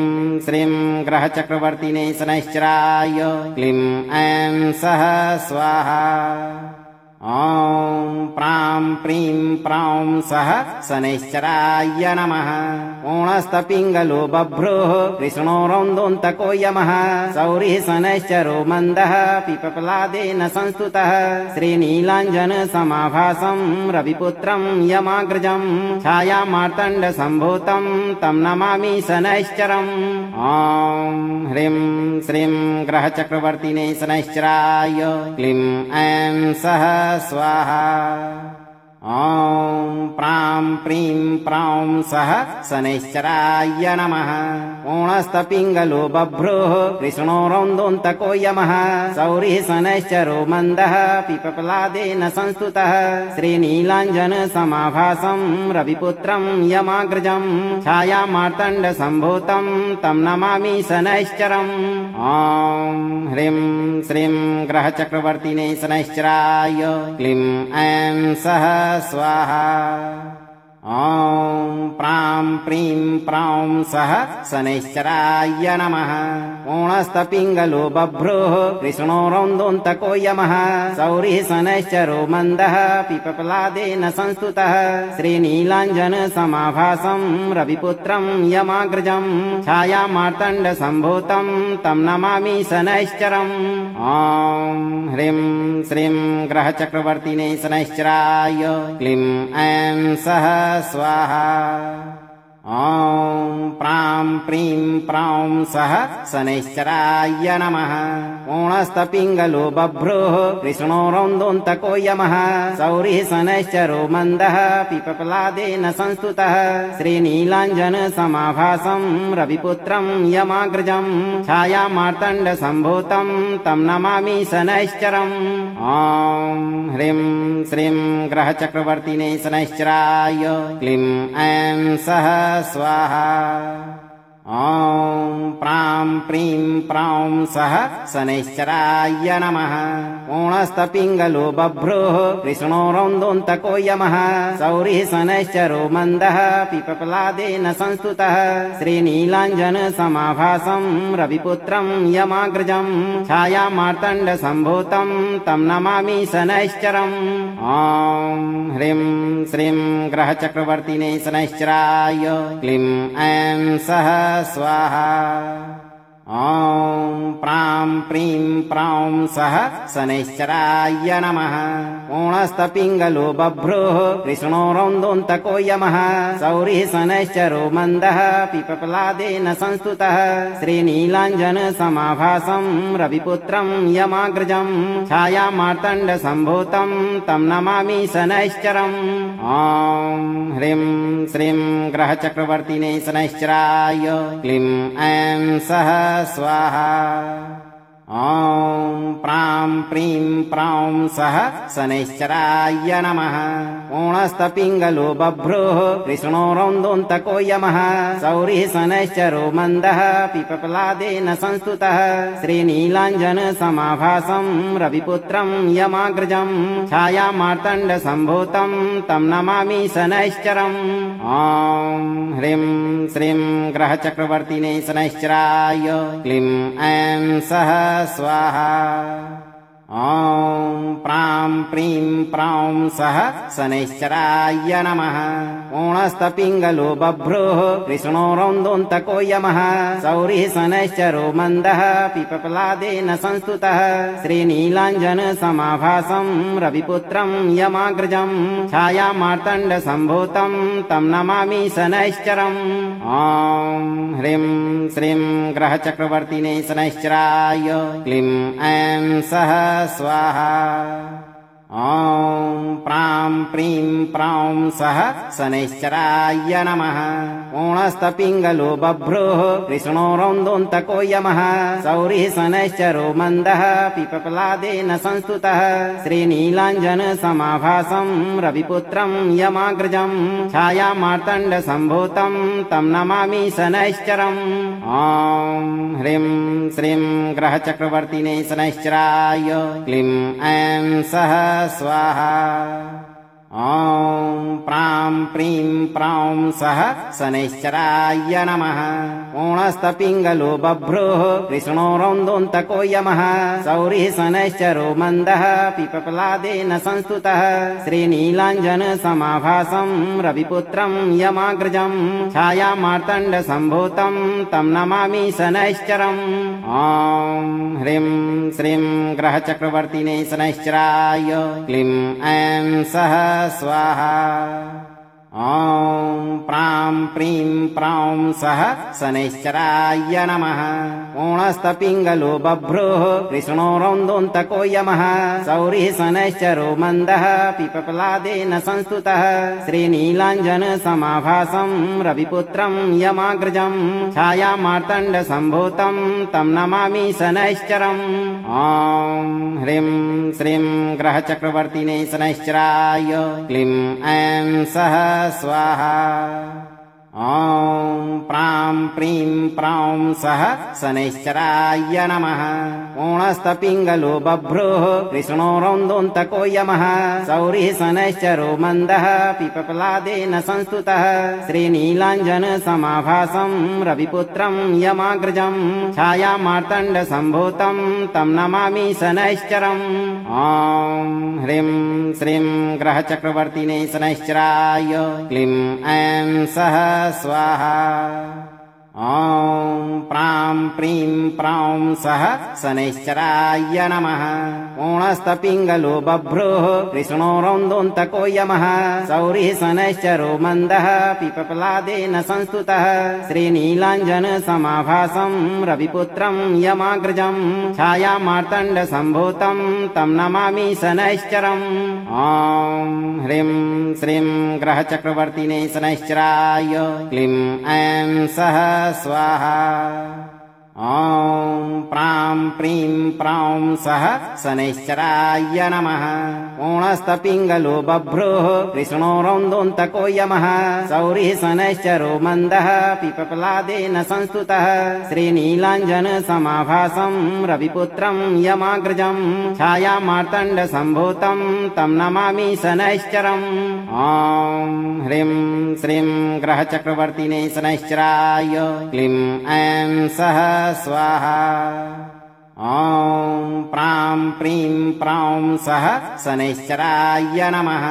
श्रीं ग्रहचक्रवर्तिने शनैश्चराय क्लीं ऐं सः स्वाहा ॐ प्रां प्रीं प्रौं सः शनैश्चराय नमः ओणस्तपिङ्गलो बभ्रुः कृष्णोरौन्दोऽन्तको यमः सौरिः शनैश्चरो मन्दः पिपपलादेन संस्तुतः श्रीनीलाञ्जनसमाभासं रविपुत्रं यमाग्रजं छायामार्तण्डसम्भूतं तं नमामि शनैश्चरम् ॐ ह्रीं श्रीं ग्रहचक्रवर्तिने शनैश्चराय क्लीं ऐं सः स्वाहा ॐ प्रां प्रीं प्रौं सः शनैश्चराय नमः ओणस्तपिङ्गलो बभ्रुः कृष्णोरौन्दोऽन्तको यमः सौरिः शनैश्चरो मन्दः पिपपलादेन संस्तुतः श्रीनीलाञ्जनसमाभासं रविपुत्रं यमाग्रजं छायामार्तण्डसम्भूतं तं नमामि शनैश्चरम् ॐ ह्रीं श्रीं ग्रहचक्रवर्तिने शनैश्चराय क्लीं ऐं सः स्वाहा ॐ प्रां प्रीं प्रौं सः शनैश्चराय नमः ओणस्तपिङ्गलो बभ्रुः कृष्णोरौन्दोऽन्तको यमः सौरिः शनैश्चरो मन्दः पिपपलादेन संस्तुतः श्रीनीलाञ्जनसमाभासं रविपुत्रं यमाग्रजं छायामार्तण्डसम्भूतं तं नमामि शनैश्चरम् ॐ ह्रीं श्रीं ग्रहचक्रवर्तिने शनैश्चराय क्लीं ऐं सः स्वाहा ॐ प्रां प्रीं प्रौं सः शनैश्चराय नमः ओणस्तपिङ्गलो बभ्रुः कृष्णोरौन्दोऽन्तको यमः सौरिः शनैश्चरो मन्दः पिपपलादेन संस्तुतः श्रीनीलाञ्जनसमाभासं रविपुत्रं यमाग्रजं छायामार्तण्डसम्भूतं तं नमामि शनैश्चरम् ॐ ह्रीं श्रीं ग्रहचक्रवर्तिने शनैश्चराय क्लीं ऐं सः स्वाहा ॐ प्रां प्रीं प्रौं सः शनैश्चराय नमः ओणस्तपिङ्गलो बभ्रुः कृष्णोरौन्दोऽन्तको यमः सौरिः शनैश्चरो मन्दः पिपपलादेन संस्तुतः श्रीनीलाञ्जनसमाभासं रविपुत्रं यमाग्रजं छायामार्तण्डसम्भूतं तं नमामि शनैश्चरम् ॐ ह्रीं श्रीं ग्रहचक्रवर्तिने शनैश्चराय क्लीं ऐं सः स्वाहा ॐ प्रां प्रीं प्रौं सः शनैश्चराय नमः ओणस्तपिङ्गलो बभ्रुः कृष्णोरौन्दोऽन्तको यमः सौरिः शनैश्चरो मन्दः पिपपलादेन संस्तुतः श्रीनीलाञ्जनसमाभासं रविपुत्रं यमाग्रजं छायामार्तण्डसम्भूतं तं नमामि शनैश्चरम् ॐ ह्रीं श्रीं ग्रहचक्रवर्तिने शनैश्चराय क्लीं ऐं सः स्वाहा ॐ प्रां प्रीं प्रौं सः शनैश्चराय नमः ओणस्तपिङ्गलो बभ्रुः कृष्णोरौन्दोऽन्तको यमः सौरिः शनैश्चरो मन्दः पिपपलादेन संस्तुतः श्रीनीलाञ्जनसमाभासं रविपुत्रं यमाग्रजं छायामार्तण्डसम्भूतं तं नमामि शनैश्चरम् ॐ ह्रीं श्रीं ग्रहचक्रवर्तिने शनैश्चराय क्लीं ऐं सः स्वाहा ॐ प्रां प्रीं प्रौं सः शनैश्चराय नमः ओणस्तपिङ्गलो बभ्रुः कृष्णोरौन्दोऽन्तको यमः सौरिः शनैश्चरो मन्दः पिपपलादेन संस्तुतः श्रीनीलाञ्जनसमाभासं रविपुत्रं यमाग्रजं छायामार्तण्डसम्भूतं तं नमामि शनैश्चरम् ॐ ह्रीं श्रीं ग्रहचक्रवर्तिने शनैश्चराय क्लीं ऐं सः स्वाहा ॐ प्रां प्रीं प्रौं सः शनैश्चराय नमः ओणस्तपिङ्गलो बभ्रुः कृष्णोरौन्दोऽन्तको यमः सौरिः शनैश्चरो मन्दः पिपपलादेन संस्तुतः श्रीनीलाञ्जनसमाभासं रविपुत्रं यमाग्रजं छायामार्तण्डसम्भूतं तं नमामि शनैश्चरम् ॐ ह्रीं श्रीं ग्रहचक्रवर्तिने शनैश्चराय क्लीं ऐं सः स्वाहा ॐ प्रां प्रीं प्रौं सः शनैश्चराय नमः ओणस्तपिङ्गलो बभ्रुः कृष्णोरौन्दोऽन्तको यमः सौरिः शनैश्चरो मन्दः पिपपलादेन संस्तुतः श्रीनीलाञ्जनसमाभासं रविपुत्रं यमाग्रजं छायामार्तण्डसम्भूतं तं नमामि शनैश्चरम् ॐ ह्रीं श्रीं ग्रहचक्रवर्तिने शनैश्चराय क्लीं ऐं सः स्वाहा ॐ प्रां प्रीं प्रौं सः शनैश्चराय नमः ओणस्तपिङ्गलो बभ्रुः कृष्णोरौन्दोऽन्तको यमः सौरिः शनैश्चरो मन्दः पिपपलादेन संस्तुतः श्रीनीलाञ्जनसमाभासं रविपुत्रं यमाग्रजं छायामार्तण्डसम्भूतं तं नमामि शनैश्चरम् ॐ ह्रीं श्रीं ग्रहचक्रवर्तिने शनैश्चराय क्लीं ऐं सः स्वाहा ॐ प्रां प्रीं प्रौं सः शनैश्चराय नमः ओणस्तपिङ्गलो बभ्रुः कृष्णोरौन्दोऽन्तको यमः सौरिः शनैश्चरो मन्दः पिपपलादेन संस्तुतः श्रीनीलाञ्जनसमाभासं रविपुत्रं यमाग्रजं छायामार्तण्डसम्भूतं तं नमामि शनैश्चरम् ॐ ह्रीं श्रीं ग्रहचक्रवर्तिने शनैश्चराय क्लीं ऐं सः स्वाहा ॐ प्रां प्रीं प्रौं सः शनैश्चराय नमः ओणस्तपिङ्गलो बभ्रुः कृष्णोरौन्दोऽन्तको यमः सौरिः शनैश्चरो मन्दः पिपपलादेन संस्तुतः श्रीनीलाञ्जनसमाभासं रविपुत्रं यमाग्रजं छायामार्तण्डसम्भूतं तं नमामि शनैश्चरम् ॐ ह्रीं श्रीं ग्रहचक्रवर्तिने शनैश्चराय क्लीं ऐं सः स्वाहा ॐ प्रां प्रीं प्रौं सः शनैश्चराय नमः ओणस्तपिङ्गलो बभ्रुः कृष्णोरौन्दोऽन्तको यमः सौरिः शनैश्चरो मन्दः पिपपलादेन संस्तुतः श्रीनीलाञ्जनसमाभासं रविपुत्रं यमाग्रजं छायामार्तण्डसम्भूतं तं नमामि शनैश्चरम् ॐ ह्रीं श्रीं ग्रहचक्रवर्तिने शनैश्चराय क्लीं ऐं सः स्वाहा ॐ प्रां प्रीं प्रौं सः शनैश्चराय नमः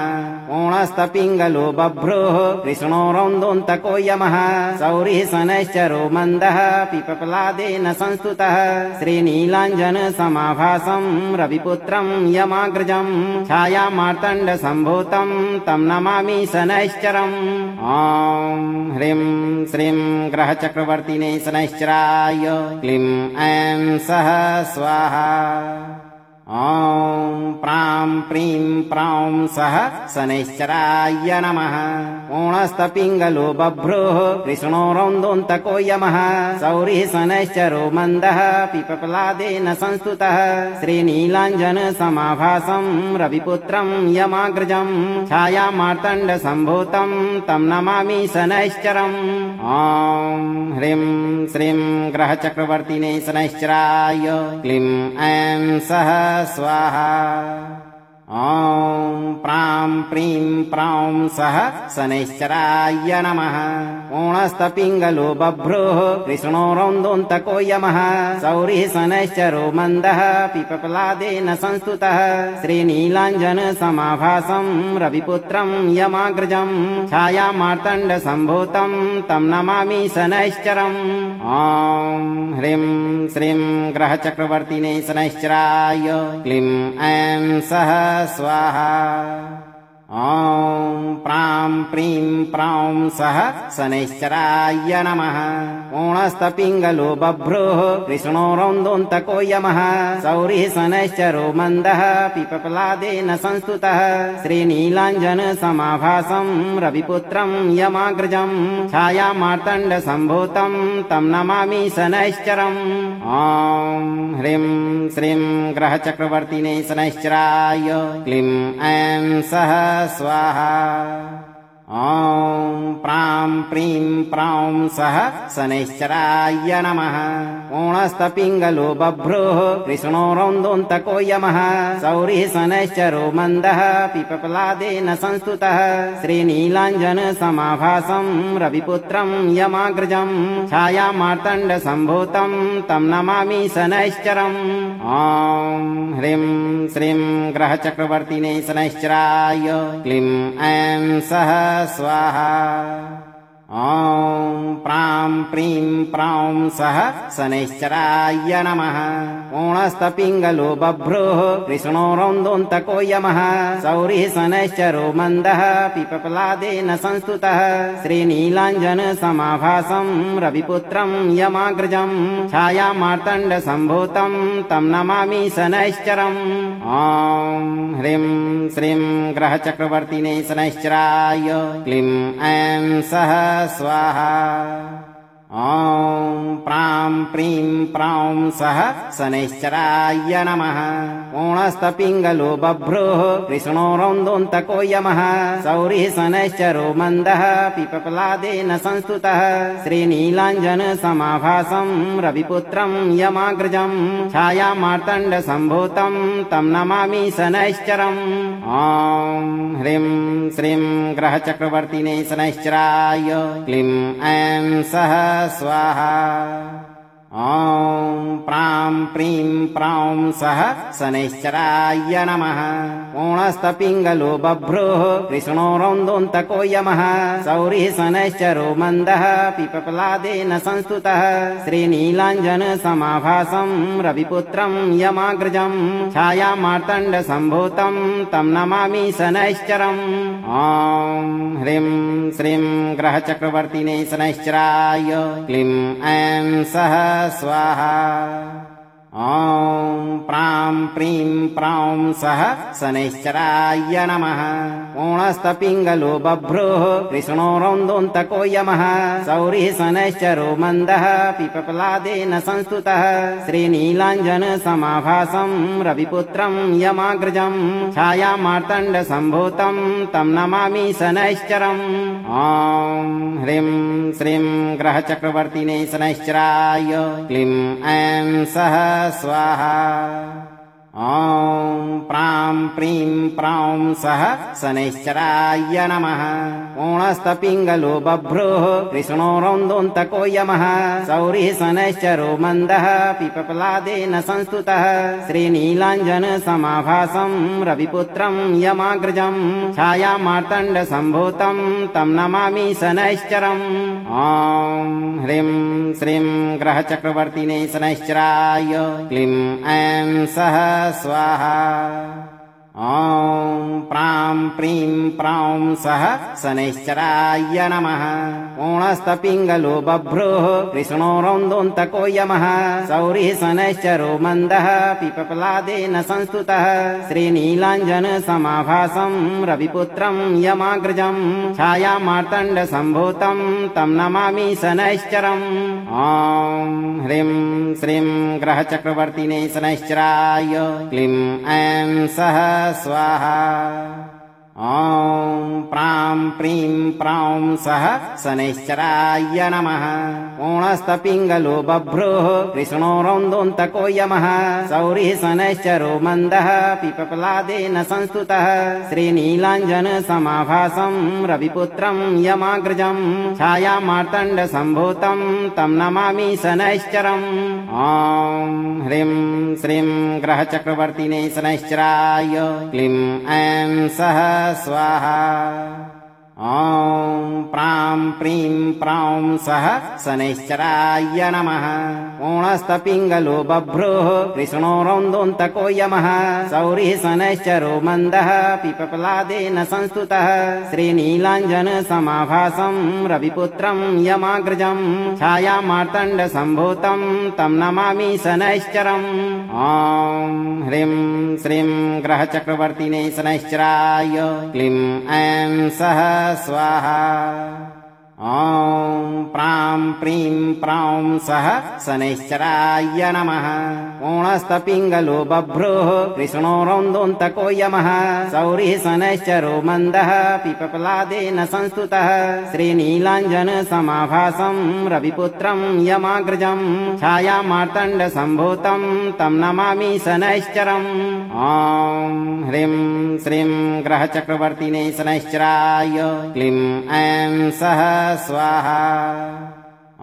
ओणस्तपिङ्गलो बभ्रुः कृष्णोरौन्दोऽन्तको यमः सौरिः शनैश्चरो मन्दः पिपपलादेन संस्तुतः श्रीनीलाञ्जनसमाभासं रविपुत्रं यमाग्रजं छायामार्तण्डसम्भूतं तं नमामि शनैश्चरम् ॐ ह्रीं श्रीं ग्रहचक्रवर्तिने शनैश्चराय क्लीं ऐं सः स्वाहा ॐ प्रां प्रीं प्रौं सः शनैश्चराय नमः ओणस्तपिङ्गलो बभ्रुः कृष्णोरौन्दोऽन्तको यमः सौरिः शनैश्चरो मन्दः पिपपलादेन संस्तुतः श्रीनीलाञ्जनसमाभासं रविपुत्रं यमाग्रजं छायामार्तण्डसम्भूतं तं नमामि शनैश्चरम् ॐ ह्रीं श्रीं ग्रहचक्रवर्तिने शनैश्चराय क्लीं ऐं सः स्वाहा ॐ प्रां प्रीं प्रौं सः शनैश्चराय नमः ओणस्तपिङ्गलो बभ्रुः कृष्णोरौन्दोऽन्तको यमः सौरिः शनैश्चरो मन्दः पिपपलादेन संस्तुतः श्रीनीलाञ्जनसमाभासं रविपुत्रं यमाग्रजं छायामार्तण्डसम्भूतं तं नमामि शनैश्चरम् ॐ ह्रीं श्रीं ग्रहचक्रवर्तिने शनैश्चराय क्लीं ऐं सः स्वाहा ॐ प्रां प्रीं प्रौं सः शनैश्चराय नमः ओणस्तपिङ्गलो बभ्रुः कृष्णोरौन्दोऽन्तको यमः सौरिः शनैश्चरो मन्दः पिपपलादेन संस्तुतः श्रीनीलाञ्जनसमाभासं रविपुत्रं यमाग्रजं छायामार्तण्डसम्भूतं तं नमामि शनैश्चरम् ॐ ह्रीं श्रीं ग्रहचक्रवर्तिने शनैश्चराय क्लीं ऐं सः स्वाहा ॐ प्रां प्रीं प्रौं सः शनैश्चराय नमः ओणस्तपिङ्गलो बभ्रुः कृष्णो रौन्दोऽन्तको यमः सौरिः शनैश्चरो मन्दः पिपलादेन संस्तुतः श्रीनीलाञ्जन समाभासं रविपुत्रं यमाग्रजं छायामार्तण्डसम्भूतं तं नमामि शनैश्चरम् ॐ ह्रीं श्रीं ग्रहचक्रवर्तिने शनैश्चराय क्लीं ऐं सः स्वाहा ॐ प्रां प्रीं प्रौं सः शनैश्चराय नमः ओणस्तपिङ्गलो बभ्रुः कृष्णो रौन्दोऽन्तको यमः सौरिः शनैश्चरो मन्दः पिपलादेन संस्तुतः श्रीनीलाञ्जन समाभासं रविपुत्रं यमाग्रजं छायामार्तण्डसम्भूतं तं नमामि शनैश्चरम् ॐ ह्रीं श्रीं ग्रहचक्रवर्तिने शनैश्चराय क्लीं ऐं सः स्वाहा ॐ प्रां प्रीं प्रौं सः शनैश्चराय नमः ओणस्तपिङ्गलो बभ्रुः कृष्णो रौन्दोऽन्तको यमः सौरिः शनैश्चरो मन्दः पिपलादेन संस्तुतः श्रीनीलाञ्जन समाभासं रविपुत्रं यमाग्रजं छायामार्तण्डसम्भूतं तं नमामि शनैश्चरम् ॐ ह्रीं श्रीं ग्रहचक्रवर्तिने शनैश्चराय क्लीं ऐं सः स्वाहा ॐ प्रां प्रीं प्रौं सः शनैश्चराय नमः ओणस्तपिङ्गलो बभ्रुः कृष्णो रौन्दोऽन्तको यमः सौरिः शनैश्चरो मन्दः पिपलादेन संस्तुतः श्रीनीलाञ्जन समाभासं रविपुत्रं यमाग्रजं छायामार्तण्डसम्भूतं तं नमामि शनैश्चरम् ॐ ह्रीं श्रीं ग्रहचक्रवर्तिने शनैश्चराय क्लीं ऐं सः स्वाहा ॐ प्रां प्रीं प्रौं सः शनैश्चराय नमः ओणस्तपिङ्गलो बभ्रुः कृष्णो रौन्दोऽन्तको यमः सौरिः शनैश्चरो मन्दः पिपलादेन संस्तुतः श्रीनीलाञ्जन समाभासं रविपुत्रं यमाग्रजं छायामार्तण्डसम्भूतं तं नमामि शनैश्चरम् ॐ ह्रीं श्रीं ग्रहचक्रवर्तिने शनैश्चराय क्लीं ऐं सः स्वाहा ॐ प्रां प्रीं प्रौं सः शनैश्चराय नमः ओणस्तपिङ्गलो बभ्रुः कृष्णो रौन्दोऽन्तको यमः सौरिः शनैश्चरो मन्दः पिपलादेन संस्तुतः श्रीनीलाञ्जन समाभासं रविपुत्रं यमाग्रजं छायामार्तण्डसम्भूतं तं नमामि शनैश्चरम् ॐ ह्रीं श्रीं ग्रहचक्रवर्तिने शनैश्चराय क्लीं ऐं सः स्वाहा ॐ प्रां प्रीं प्रौं सः शनैश्चराय नमः ओणस्तपिङ्गलो बभ्रुः कृष्णो रौन्दोऽन्तको यमः सौरिः शनैश्चरो मन्दः पिपलादेन संस्तुतः श्रीनीलाञ्जन समाभासं रविपुत्रं यमाग्रजं छायामार्तण्डसम्भूतं तं नमामि शनैश्चरम् ॐ ह्रीं श्रीं ग्रहचक्रवर्तिने शनैश्चराय क्लीं ऐं सः स्वाहा ॐ प्रां प्रीं प्रौं सः शनैश्चराय नमः ओणस्तपिङ्गलो बभ्रुः कृष्णो रौन्दोऽन्तको यमः सौरिः शनैश्चरो मन्दः पिपलादेन संस्तुतः श्रीनीलाञ्जन समाभासं रविपुत्रं यमाग्रजं छायामार्तण्डसम्भूतं तं नमामि शनैश्चरम् ॐ ह्रीं श्रीं ग्रहचक्रवर्तिने शनैश्चराय क्लीं ऐं सः स्वाहा ॐ प्रां प्रीं प्रौं सः शनैश्चराय नमः ओणस्तपिङ्गलो बभ्रुः कृष्णो रौन्दोऽन्तको यमः सौरिः शनैश्चरो मन्दः पिपलादेन संस्तुतः श्रीनीलाञ्जन समाभासं रविपुत्रं यमाग्रजं छायामार्तण्डसम्भूतं तं नमामि शनैश्चरम् ॐ ह्रीं श्रीं ग्रहचक्रवर्तिने शनैश्चराय क्लीं ऐं सः स्वाहा ॐ प्रां प्रीं प्रौं सः शनैश्चराय नमः। कोणस्तपिङ्गलो बभ्रुः कृष्णो रौन्दोऽन्तको यमः। सौरिः शनैश्चरो मन्दः पिपलादेन संस्तुतः। श्रीनीलाञ्जन समाभासं रविपुत्रं यमाग्रजं। छायामार्तण्डसम्भूतं तं नमामि शनैश्चरम्। ॐ ह्रीं श्रीं ग्रहचक्रवर्तिने शनैश्चराय क्लीं ऐं सः स्वाहा।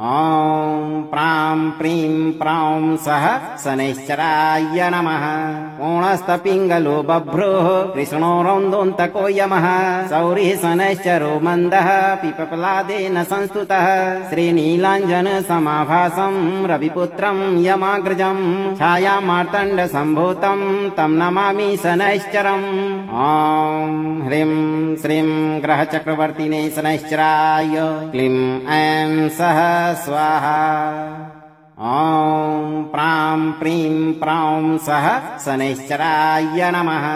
ॐ प्रां प्रीं प्रौं सः शनैश्चराय नमः। कोणस्तपिङ्गलो बभ्रुः कृष्णो रौन्दोऽन्तको यमः। सौरिः शनैश्चरो मन्दः पिपलादेन संस्तुतः। श्रीनीलाञ्जन समाभासं रविपुत्रं यमाग्रजं। छायामार्तण्डसम्भूतं तं नमामि शनैश्चरम्। ॐ ह्रीं श्रीं ग्रहचक्रवर्तिने शनैश्चराय क्लीं ऐं सः स्वाहा। ॐ प्रां प्रीं प्रौं सः शनैश्चराय नमः।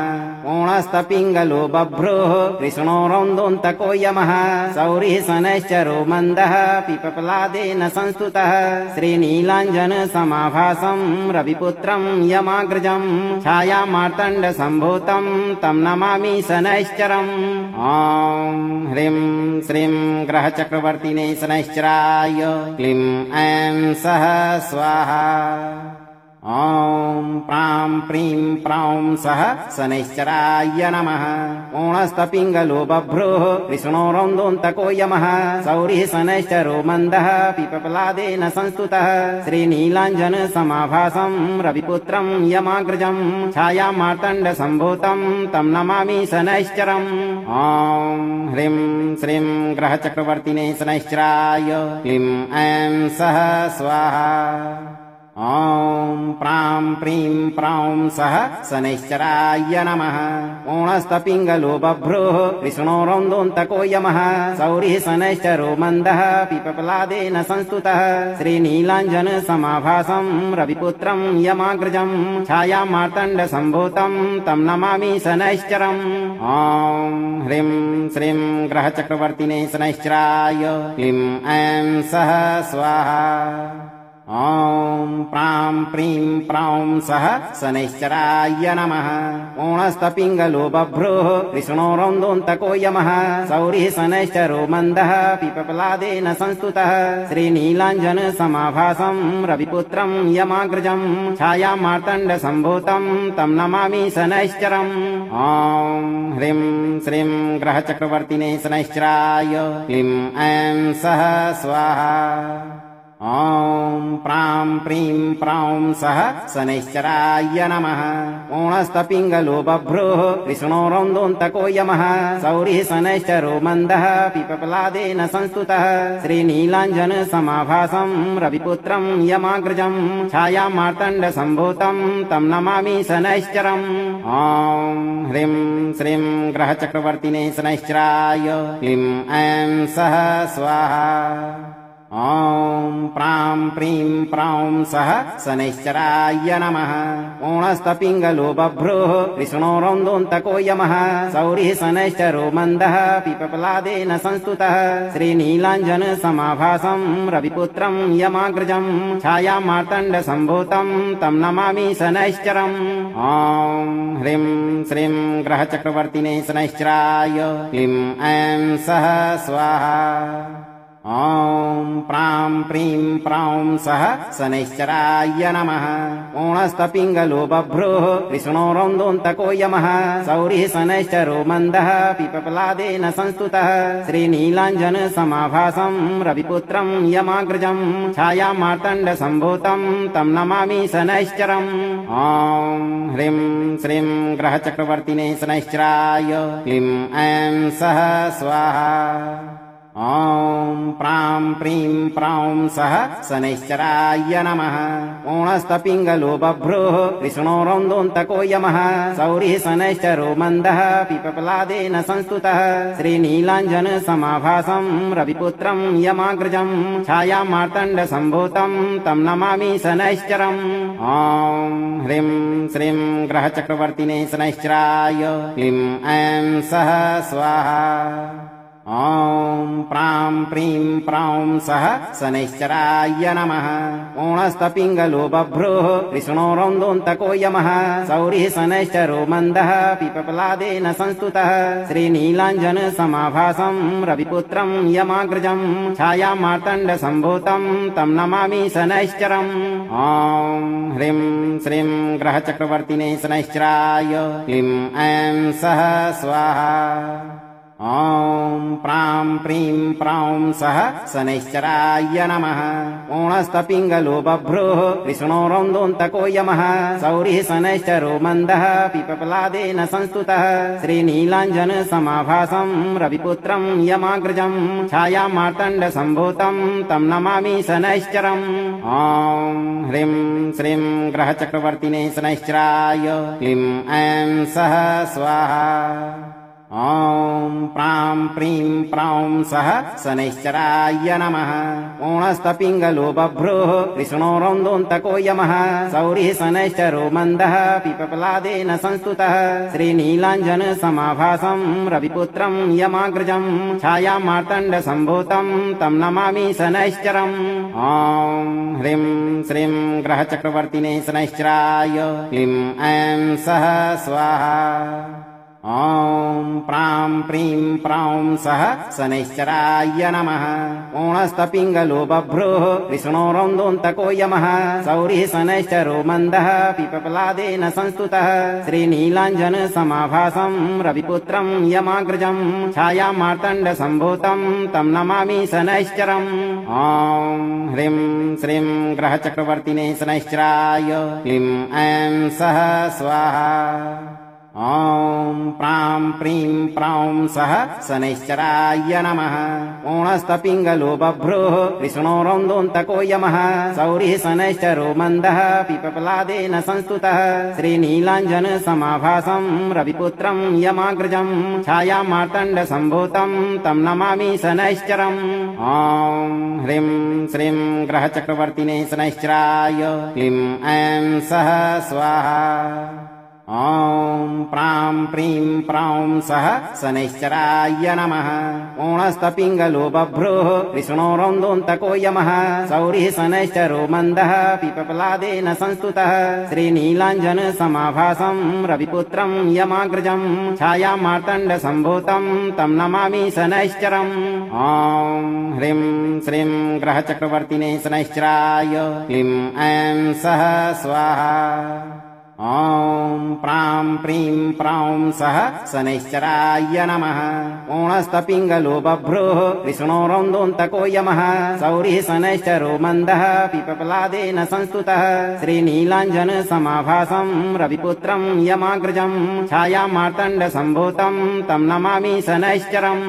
कोणस्तपिङ्गलो बभ्रुः कृष्णो रौन्दोऽन्तको यमः। सौरिः शनैश्चरो मन्दः पिपलादेन संस्तुतः। श्रीनीलाञ्जन समाभासं रविपुत्रं यमाग्रजं। छायामार्तण्डसम्भूतं तं नमामि शनैश्चरम्। ॐ ह्रीं श्रीं ग्रहचक्रवर्तिने शनैश्चराय क्लीं ऐं सः स्वाहा। ॐ प्रां प्रीं प्रौं सः शनैश्चराय नमः। कोणस्तपिङ्गलो बभ्रुः कृष्णो रौन्दोऽन्तको यमः। सौरिः शनैश्चरो मन्दः पिपलादेन संस्तुतः। श्रीनीलाञ्जन समाभासं रविपुत्रं यमाग्रजं। छायामार्तण्डसम्भूतं तं नमामि शनैश्चरम्। ॐ ह्रीं श्रीं ग्रहचक्रवर्तिने शनैश्चराय क्लीं ऐं सः स्वाहा। ॐ प्रां प्रीं प्रौं सः शनैश्चराय नमः। कोणस्तपिङ्गलो बभ्रुः कृष्णो रौन्दोऽन्तको यमः। सौरिः शनैश्चरो मन्दः पिपलादेन संस्तुतः। श्रीनीलाञ्जन समाभासं रविपुत्रं यमाग्रजं। छायामार्तण्डसम्भूतं तं नमामि शनैश्चरम्। ॐ ह्रीं श्रीं ग्रहचक्रवर्तिने शनैश्चराय क्लीं ऐं सः स्वाहा। ॐ प्रां प्रीं प्रौं सः शनैश्चराय नमः। कोणस्तपिङ्गलो बभ्रुः कृष्णो रौन्दोऽन्तको यमः। सौरिः शनैश्चरो मन्दः पिपलादेन संस्तुतः। श्रीनीलाञ्जन समाभासं रविपुत्रं यमाग्रजं। छायामार्तण्डसम्भूतं तं नमामि शनैश्चरम्। ॐ ह्रीं श्रीं ग्रहचक्रवर्तिने शनैश्चराय क्लीं ऐं सः स्वाहा। ॐ प्रां प्रीं प्रौं सः शनैश्चराय नमः। कोणस्तपिङ्गलो बभ्रुः कृष्णो रौन्दोऽन्तको यमः। सौरिः शनैश्चरो मन्दः पिपलादेन संस्तुतः। श्रीनीलाञ्जन समाभासं रविपुत्रं यमाग्रजं। छायामार्तण्डसम्भूतं तं नमामि शनैश्चरम्। ॐ ह्रीं श्रीं ग्रहचक्रवर्तिने शनैश्चराय क्लीं ऐं सः स्वाहा। ॐ प्रां प्रीं प्रौं सः शनैश्चराय नमः। कोणस्तपिङ्गलो बभ्रुः कृष्णो रौन्दोऽन्तको यमः। सौरिः शनैश्चरो मन्दः पिपलादेन संस्तुतः। श्रीनीलाञ्जन समाभासं रविपुत्रं यमाग्रजं। छायामार्तण्डसम्भूतं तं नमामि शनैश्चरम्। ॐ ह्रीं श्रीं ग्रहचक्रवर्तिने शनैश्चराय क्लीं ऐं सः स्वाहा। ॐ प्रां प्रीं प्रौं सः शनैश्चराय नमः। कोणस्तपिङ्गलो बभ्रुः कृष्णो रौन्दोऽन्तको यमः। सौरिः शनैश्चरो मन्दः पिपलादेन संस्तुतः। श्रीनीलाञ्जन समाभासं रविपुत्रं यमाग्रजं। छायामार्तण्डसम्भूतं तं नमामि शनैश्चरम्। ॐ ह्रीं श्रीं ग्रहचक्रवर्तिने शनैश्चराय क्लीं ऐं सः स्वाहा। ॐ प्रां प्रीं प्रौं सः शनैश्चराय नमः। कोणस्तपिङ्गलो बभ्रुः कृष्णो रौन्दोऽन्तको यमः। सौरिः शनैश्चरो मन्दः पिपलादेन संस्तुतः। श्रीनीलाञ्जन समाभासं रविपुत्रं यमाग्रजं। छायामार्तण्डसम्भूतं तं नमामि शनैश्चरम्। ॐ ह्रीं श्रीं ग्रहचक्रवर्तिने शनैश्चराय क्लीं ऐं सः स्वाहा। ॐ प्रां प्रीं प्रौं सः शनैश्चराय नमः ओणस्तपिङ्गलो बभ्रुः कृष्णोरौन्दोऽन्तको यमः सौरिः शनैश्चरो मन्दः पिपलादेन संस्तुतः श्रीनीलाञ्जन समाभासं रविपुत्रं यमाग्रजं छायामार्तण्डसम्भूतं तं नमामि शनैश्चरम् ॐ ह्रीं श्रीं ग्रहचक्रवर्तिने शनैश्चराय क्लीं ऐं सः स्वाहा ॐ प्रां प्रीं प्रौं सः शनैश्चराय नमः ओणस्तपिङ्गलो बभ्रुः कृष्णोरौन्दोऽन्तको यमः सौरिः शनैश्चरो मन्दः पिपलादेन संस्तुतः श्रीनीलाञ्जन समाभासं रविपुत्रं यमाग्रजं छायामार्तण्डसम्भूतं तं नमामि शनैश्चरम् ॐ ह्रीं श्रीं ग्रहचक्रवर्तिने शनैश्चराय क्लीं ऐं सः स्वाहा ॐ प्रां प्रीं प्रौं सः शनैश्चराय नमः ओणस्तपिङ्गलो बभ्रुः कृष्णोरौन्दोऽन्तको यमः सौरिः शनैश्चरो मन्दः पिपलादेन संस्तुतः श्रीनीलाञ्जन समाभासं रविपुत्रं यमाग्रजं छायामार्तण्डसम्भूतं तं नमामि शनैश्चरम् ॐ ह्रीं श्रीं ग्रहचक्रवर्तिने शनैश्चराय क्लीं ऐं सः स्वाहा ॐ प्रां प्रीं प्रौं सः शनैश्चराय नमः ओणस्तपिङ्गलो बभ्रुः कृष्णोरौन्दोऽन्तको यमः सौरिः शनैश्चरो मन्दः पिपलादेन संस्तुतः श्रीनीलाञ्जन समाभासं रविपुत्रं यमाग्रजं छायामार्तण्डसम्भूतं तं नमामि शनैश्चरम् ॐ ह्रीं श्रीं ग्रहचक्रवर्तिने शनैश्चराय क्लीं ऐं सः स्वाहा ॐ प्रां प्रीं प्रौं सः शनैश्चराय नमः ओणस्तपिङ्गलो बभ्रुः कृष्णोरौन्दोऽन्तको यमः सौरिः शनैश्चरो मन्दः पिपलादेन संस्तुतः श्रीनीलाञ्जन समाभासं रविपुत्रं यमाग्रजं छायामार्तण्डसम्भूतं तं नमामि शनैश्चरम् ॐ ह्रीं श्रीं ग्रहचक्रवर्तिने शनैश्चराय क्लीं ऐं सः स्वाहा ॐ प्रां प्रीं प्रौं सः शनैश्चराय नमः ओणस्तपिङ्गलो बभ्रुः कृष्णोरौन्दोऽन्तको यमः सौरिः शनैश्चरो मन्दः पिपलादेन संस्तुतः श्रीनीलाञ्जन समाभासं रविपुत्रं यमाग्रजं छायामार्तण्डसम्भूतं तं नमामि शनैश्चरम् ॐ ह्रीं श्रीं ग्रहचक्रवर्तिने शनैश्चराय क्लीं ऐं सः स्वाहा ॐ प्रां प्रीं प्रौं सः शनैश्चराय नमः ओणस्तपिङ्गलो बभ्रुः कृष्णोरौन्दोऽन्तको यमः सौरिः शनैश्चरो मन्दः पिपलादेन संस्तुतः श्रीनीलाञ्जन समाभासं रविपुत्रं यमाग्रजं छायामार्तण्डसम्भूतं तं नमामि शनैश्चरम्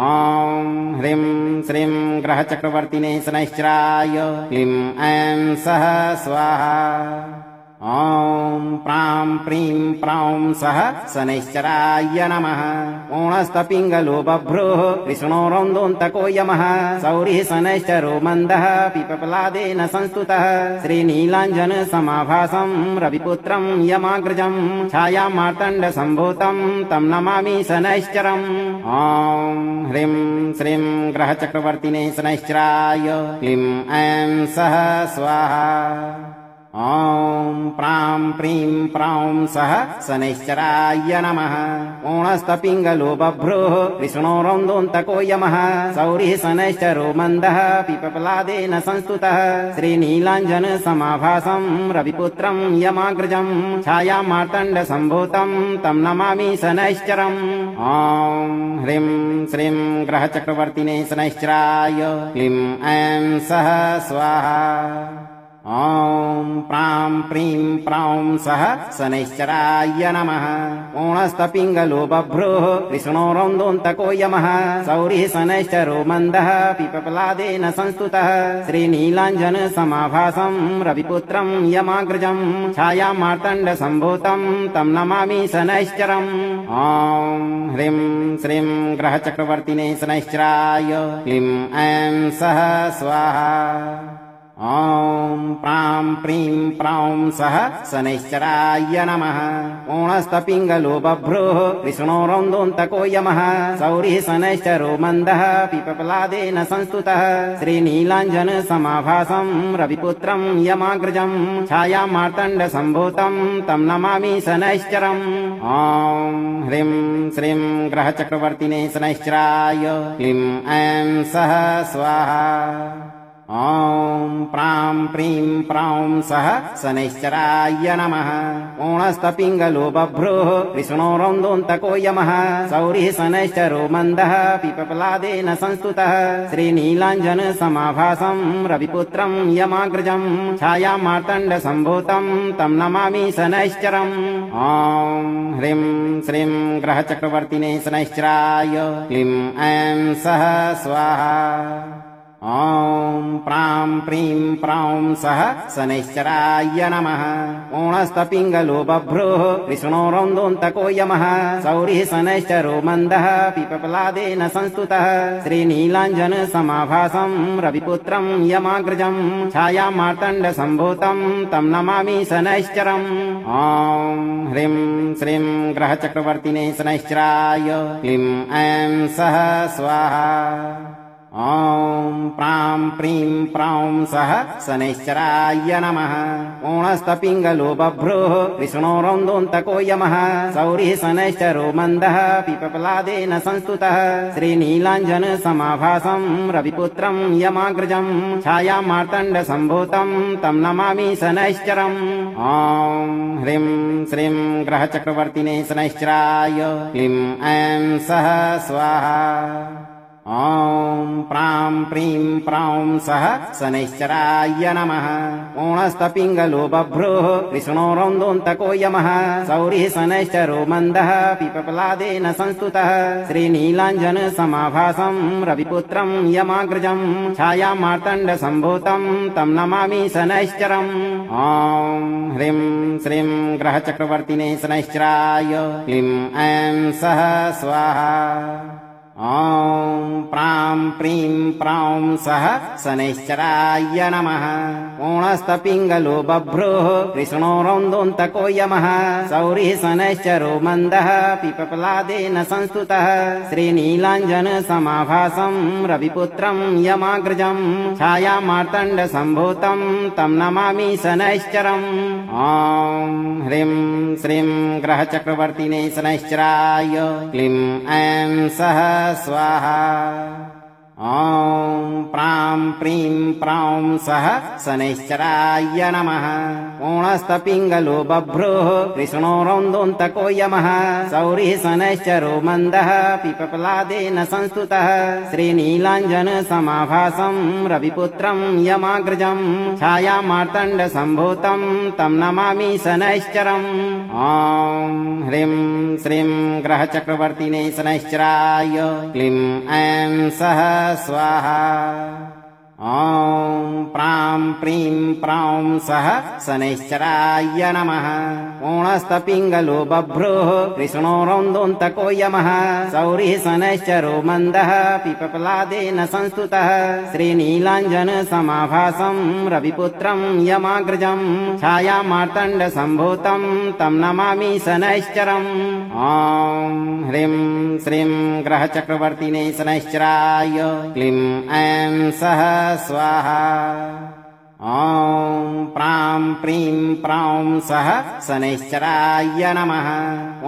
ॐ ह्रीं श्रीं ग्रहचक्रवर्तिने शनैश्चराय क्लीं ऐं सः स्वाहा ॐ प्रां प्रीं प्रौं सः शनैश्चराय नमः ओणस्तपिङ्गलो बभ्रुः कृष्णोरौन्दोऽन्तको यमः सौरिः शनैश्चरो मन्दः पिपलादेन संस्तुतः श्रीनीलाञ्जन समाभासं रविपुत्रं यमाग्रजं छायामार्तण्डसम्भूतं तं नमामि शनैश्चरम् ॐ ह्रीं श्रीं ग्रहचक्रवर्तिने शनैश्चराय क्लीं ऐं सः स्वाहा ॐ प्रां प्रीं प्रौं सः शनैश्चराय नमः ओणस्तपिङ्गलो बभ्रुः कृष्णोरौन्दोऽन्तको यमः सौरिः शनैश्चरो मन्दः पिपलादेन संस्तुतः श्रीनीलाञ्जन समाभासं रविपुत्रं यमाग्रजं छायामार्तण्डसम्भूतं तं नमामि शनैश्चरम् ॐ ह्रीं श्रीं ग्रहचक्रवर्तिने शनैश्चराय क्लीं ऐं सः स्वाहा ॐ प्रां प्रीं प्रौं सः शनैश्चराय नमः ओणस्तपिङ्गलो बभ्रुः कृष्णोरौन्दोऽन्तको यमः सौरिः शनैश्चरो मन्दः पिपलादेन संस्तुतः श्रीनीलाञ्जन समाभासं रविपुत्रं यमाग्रजं छायामार्तण्डसम्भूतं तं नमामि शनैश्चरम् ॐ ह्रीं श्रीं ग्रहचक्रवर्तिने शनैश्चराय क्लीं ऐं सः स्वाहा ॐ प्रां प्रीं प्रौं सः शनैश्चराय नमः ओणस्तपिङ्गलो बभ्रुः कृष्णोरौन्दोऽन्तको यमः सौरिः शनैश्चरो मन्दः पिपलादेन संस्तुतः श्रीनीलाञ्जन समाभासं रविपुत्रं यमाग्रजं छायां मार्तण्डसम्भूतं तं नमामि शनैश्चरम् ॐ ह्रीं श्रीं ग्रहचक्रवर्तिने शनैश्चराय क्लीं ऐं सः स्वाहा ॐ प्रां प्रीं प्रौं सः शनैश्चराय नमः ओणस्तपिङ्गलो बभ्रुः कृष्णोरौन्दोऽन्तको यमः सौरिः शनैश्चरो मन्दः पिपलादेन संस्तुतः श्रीनीलाञ्जन समाभासं रविपुत्रं यमाग्रजं छायां मार्तण्डसम्भूतं तं नमामि शनैश्चरम् ॐ ह्रीं श्रीं ग्रहचक्रवर्तिने शनैश्चराय क्लीं ऐं सः स्वाहा ॐ प्रां प्रीं प्रौं सः शनैश्चराय नमः ओणस्तपिङ्गलो बभ्रुः कृष्णोरौन्दोऽन्तको यमः सौरिः शनैश्चरो मन्दः पिपलादेन संस्तुतः श्रीनीलाञ्जन समाभासं रविपुत्रं यमाग्रजं छायां मार्तण्डसम्भूतं तं नमामि शनैश्चरम् ॐ ह्रीं श्रीं ग्रहचक्रवर्तिने शनैश्चराय क्लीं ऐं सः स्वाहा ॐ प्रां प्रीं प्रौं सः शनैश्चराय नमः ओणस्तपिङ्गलो बभ्रुः कृष्णोरौन्दोऽन्तको यमः सौरिः शनैश्चरो मन्दः पिपलादेन संस्तुतः श्रीनीलाञ्जन समाभासं रविपुत्रं यमाग्रजं छायां मार्तण्डसम्भूतं तं नमामि शनैश्चरम् ॐ ह्रीं श्रीं ग्रहचक्रवर्तिने शनैश्चराय क्लीं ऐं सः स्वाहा ॐ प्रां प्रीं प्रौं सः शनैश्चराय नमः ओणस्तपिङ्गलो बभ्रुः कृष्णोरौन्दोऽन्तको यमः सौरिः शनैश्चरो मन्दः पिपलादेन संस्तुतः श्रीनीलाञ्जन समाभासं रविपुत्रं यमाग्रजं छायां मार्तण्डसम्भूतं तं नमामि शनैश्चरम् ॐ ह्रीं श्रीं ग्रहचक्रवर्तिने शनैश्चराय क्लीं ऐं सः स्वाहा ॐ प्रां प्रीं प्रौं सः शनैश्चराय नमः ओणस्तपिङ्गलो बभ्रुः कृष्णोरौन्दोऽन्तको यमः सौरिः शनैश्चरो मन्दः पिपलादेन संस्तुतः श्रीनीलाञ्जन समाभासं रविपुत्रं यमाग्रजं छायां मार्तण्डसम्भूतं तं नमामि शनैश्चरम् ॐ ह्रीं श्रीं ग्रहचक्रवर्तिने शनैश्चराय क्लीं ऐं सः स्वाहा ॐ प्रां प्रीं प्रौं सः शनैश्चराय नमः ओणस्तपिङ्गलो बभ्रुः कृष्णोरौन्दोऽन्तको यमः सौरिः शनैश्चरो मन्दः पिपलादेन संस्तुतः श्रीनीलाञ्जन समाभासं रविपुत्रं यमाग्रजं छायां मार्तण्डसम्भूतं तं नमामि शनैश्चरम् ॐ ह्रीं श्रीं ग्रहचक्रवर्तिने शनैश्चराय क्लीं ऐं सः स्वाहा ॐ प्रां प्रीं प्रौं सः शनैश्चराय नमः ओणस्तपिङ्गलो बभ्रुः कृष्णोरौन्दोऽन्तको यमः सौरिः शनैश्चरो मन्दः पिपलादेन संस्तुतः श्रीनीलाञ्जन समाभासं रविपुत्रं यमाग्रजं छायां मार्तण्डसम्भूतं तं नमामि शनैश्चरम् ॐ ह्रीं श्रीं ग्रहचक्रवर्तिने शनैश्चराय क्लीं ऐं सः स्वाहा ॐ प्रां प्रीं प्रौं सः शनैश्चराय नमः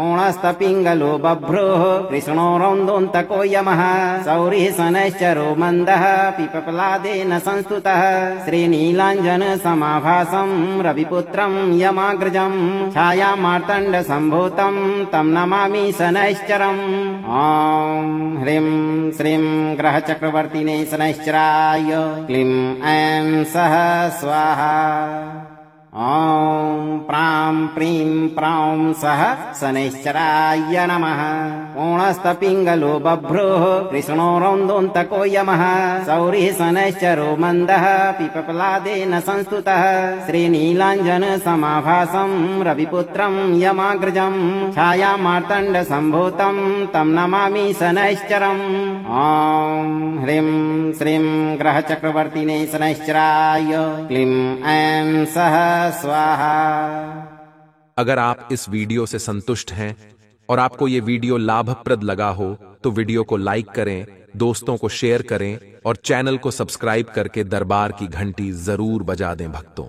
ओणस्तपिङ्गलो बभ्रुः कृष्णोरौन्दोऽन्तको यमः सौरिः शनैश्चरो मन्दः पिपलादेन संस्तुतः श्रीनीलाञ्जन समाभासं रविपुत्रं यमाग्रजं छायां मार्तण्डसम्भूतं तं नमामि शनैश्चरम् ॐ ह्रीं श्रीं ग्रहचक्रवर्तिने शनैश्चराय क्लीं ऐं सः स्वाहा ॐ प्रां प्रीं प्रौं सः शनैश्चराय नमः कोणस्तपिङ्गलो बभ्रुः कृष्णो रौन्दोऽन्तको यमः सौरिः शनैश्चरो मन्दः पिपलादेन संस्तुतः श्रीनीलाञ्जन समाभासं रविपुत्रं यमाग्रजं छायामार्तण्ड सम्भूतं तं नमामि शनैश्चरम् ॐ ह्रीं श्रीं ग्रहचक्रवर्तिने शनैश्चराय क्लीं ऐं सः स्वाहा। अगर आप इस वीडियो से संतुष्ट हैं और आपको ये वीडियो लाभप्रद लगा हो तो वीडियो को लाइक करें, दोस्तों को शेयर करें और चैनल को सब्सक्राइब करके दरबार की घंटी जरूर बजा दें भक्तों,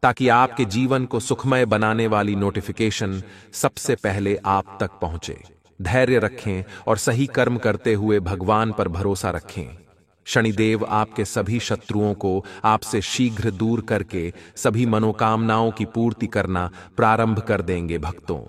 ताकि आपके जीवन को सुखमय बनाने वाली नोटिफिकेशन सबसे पहले आप तक पहुंचे। धैर्य रखें और सही कर्म करते हुए भगवान पर भरोसा रखें। शनिदेव आपके सभी शत्रुओं को आपसे शीघ्र दूर करके सभी मनोकामनाओं की पूर्ति करना प्रारंभ कर देंगे भक्तों।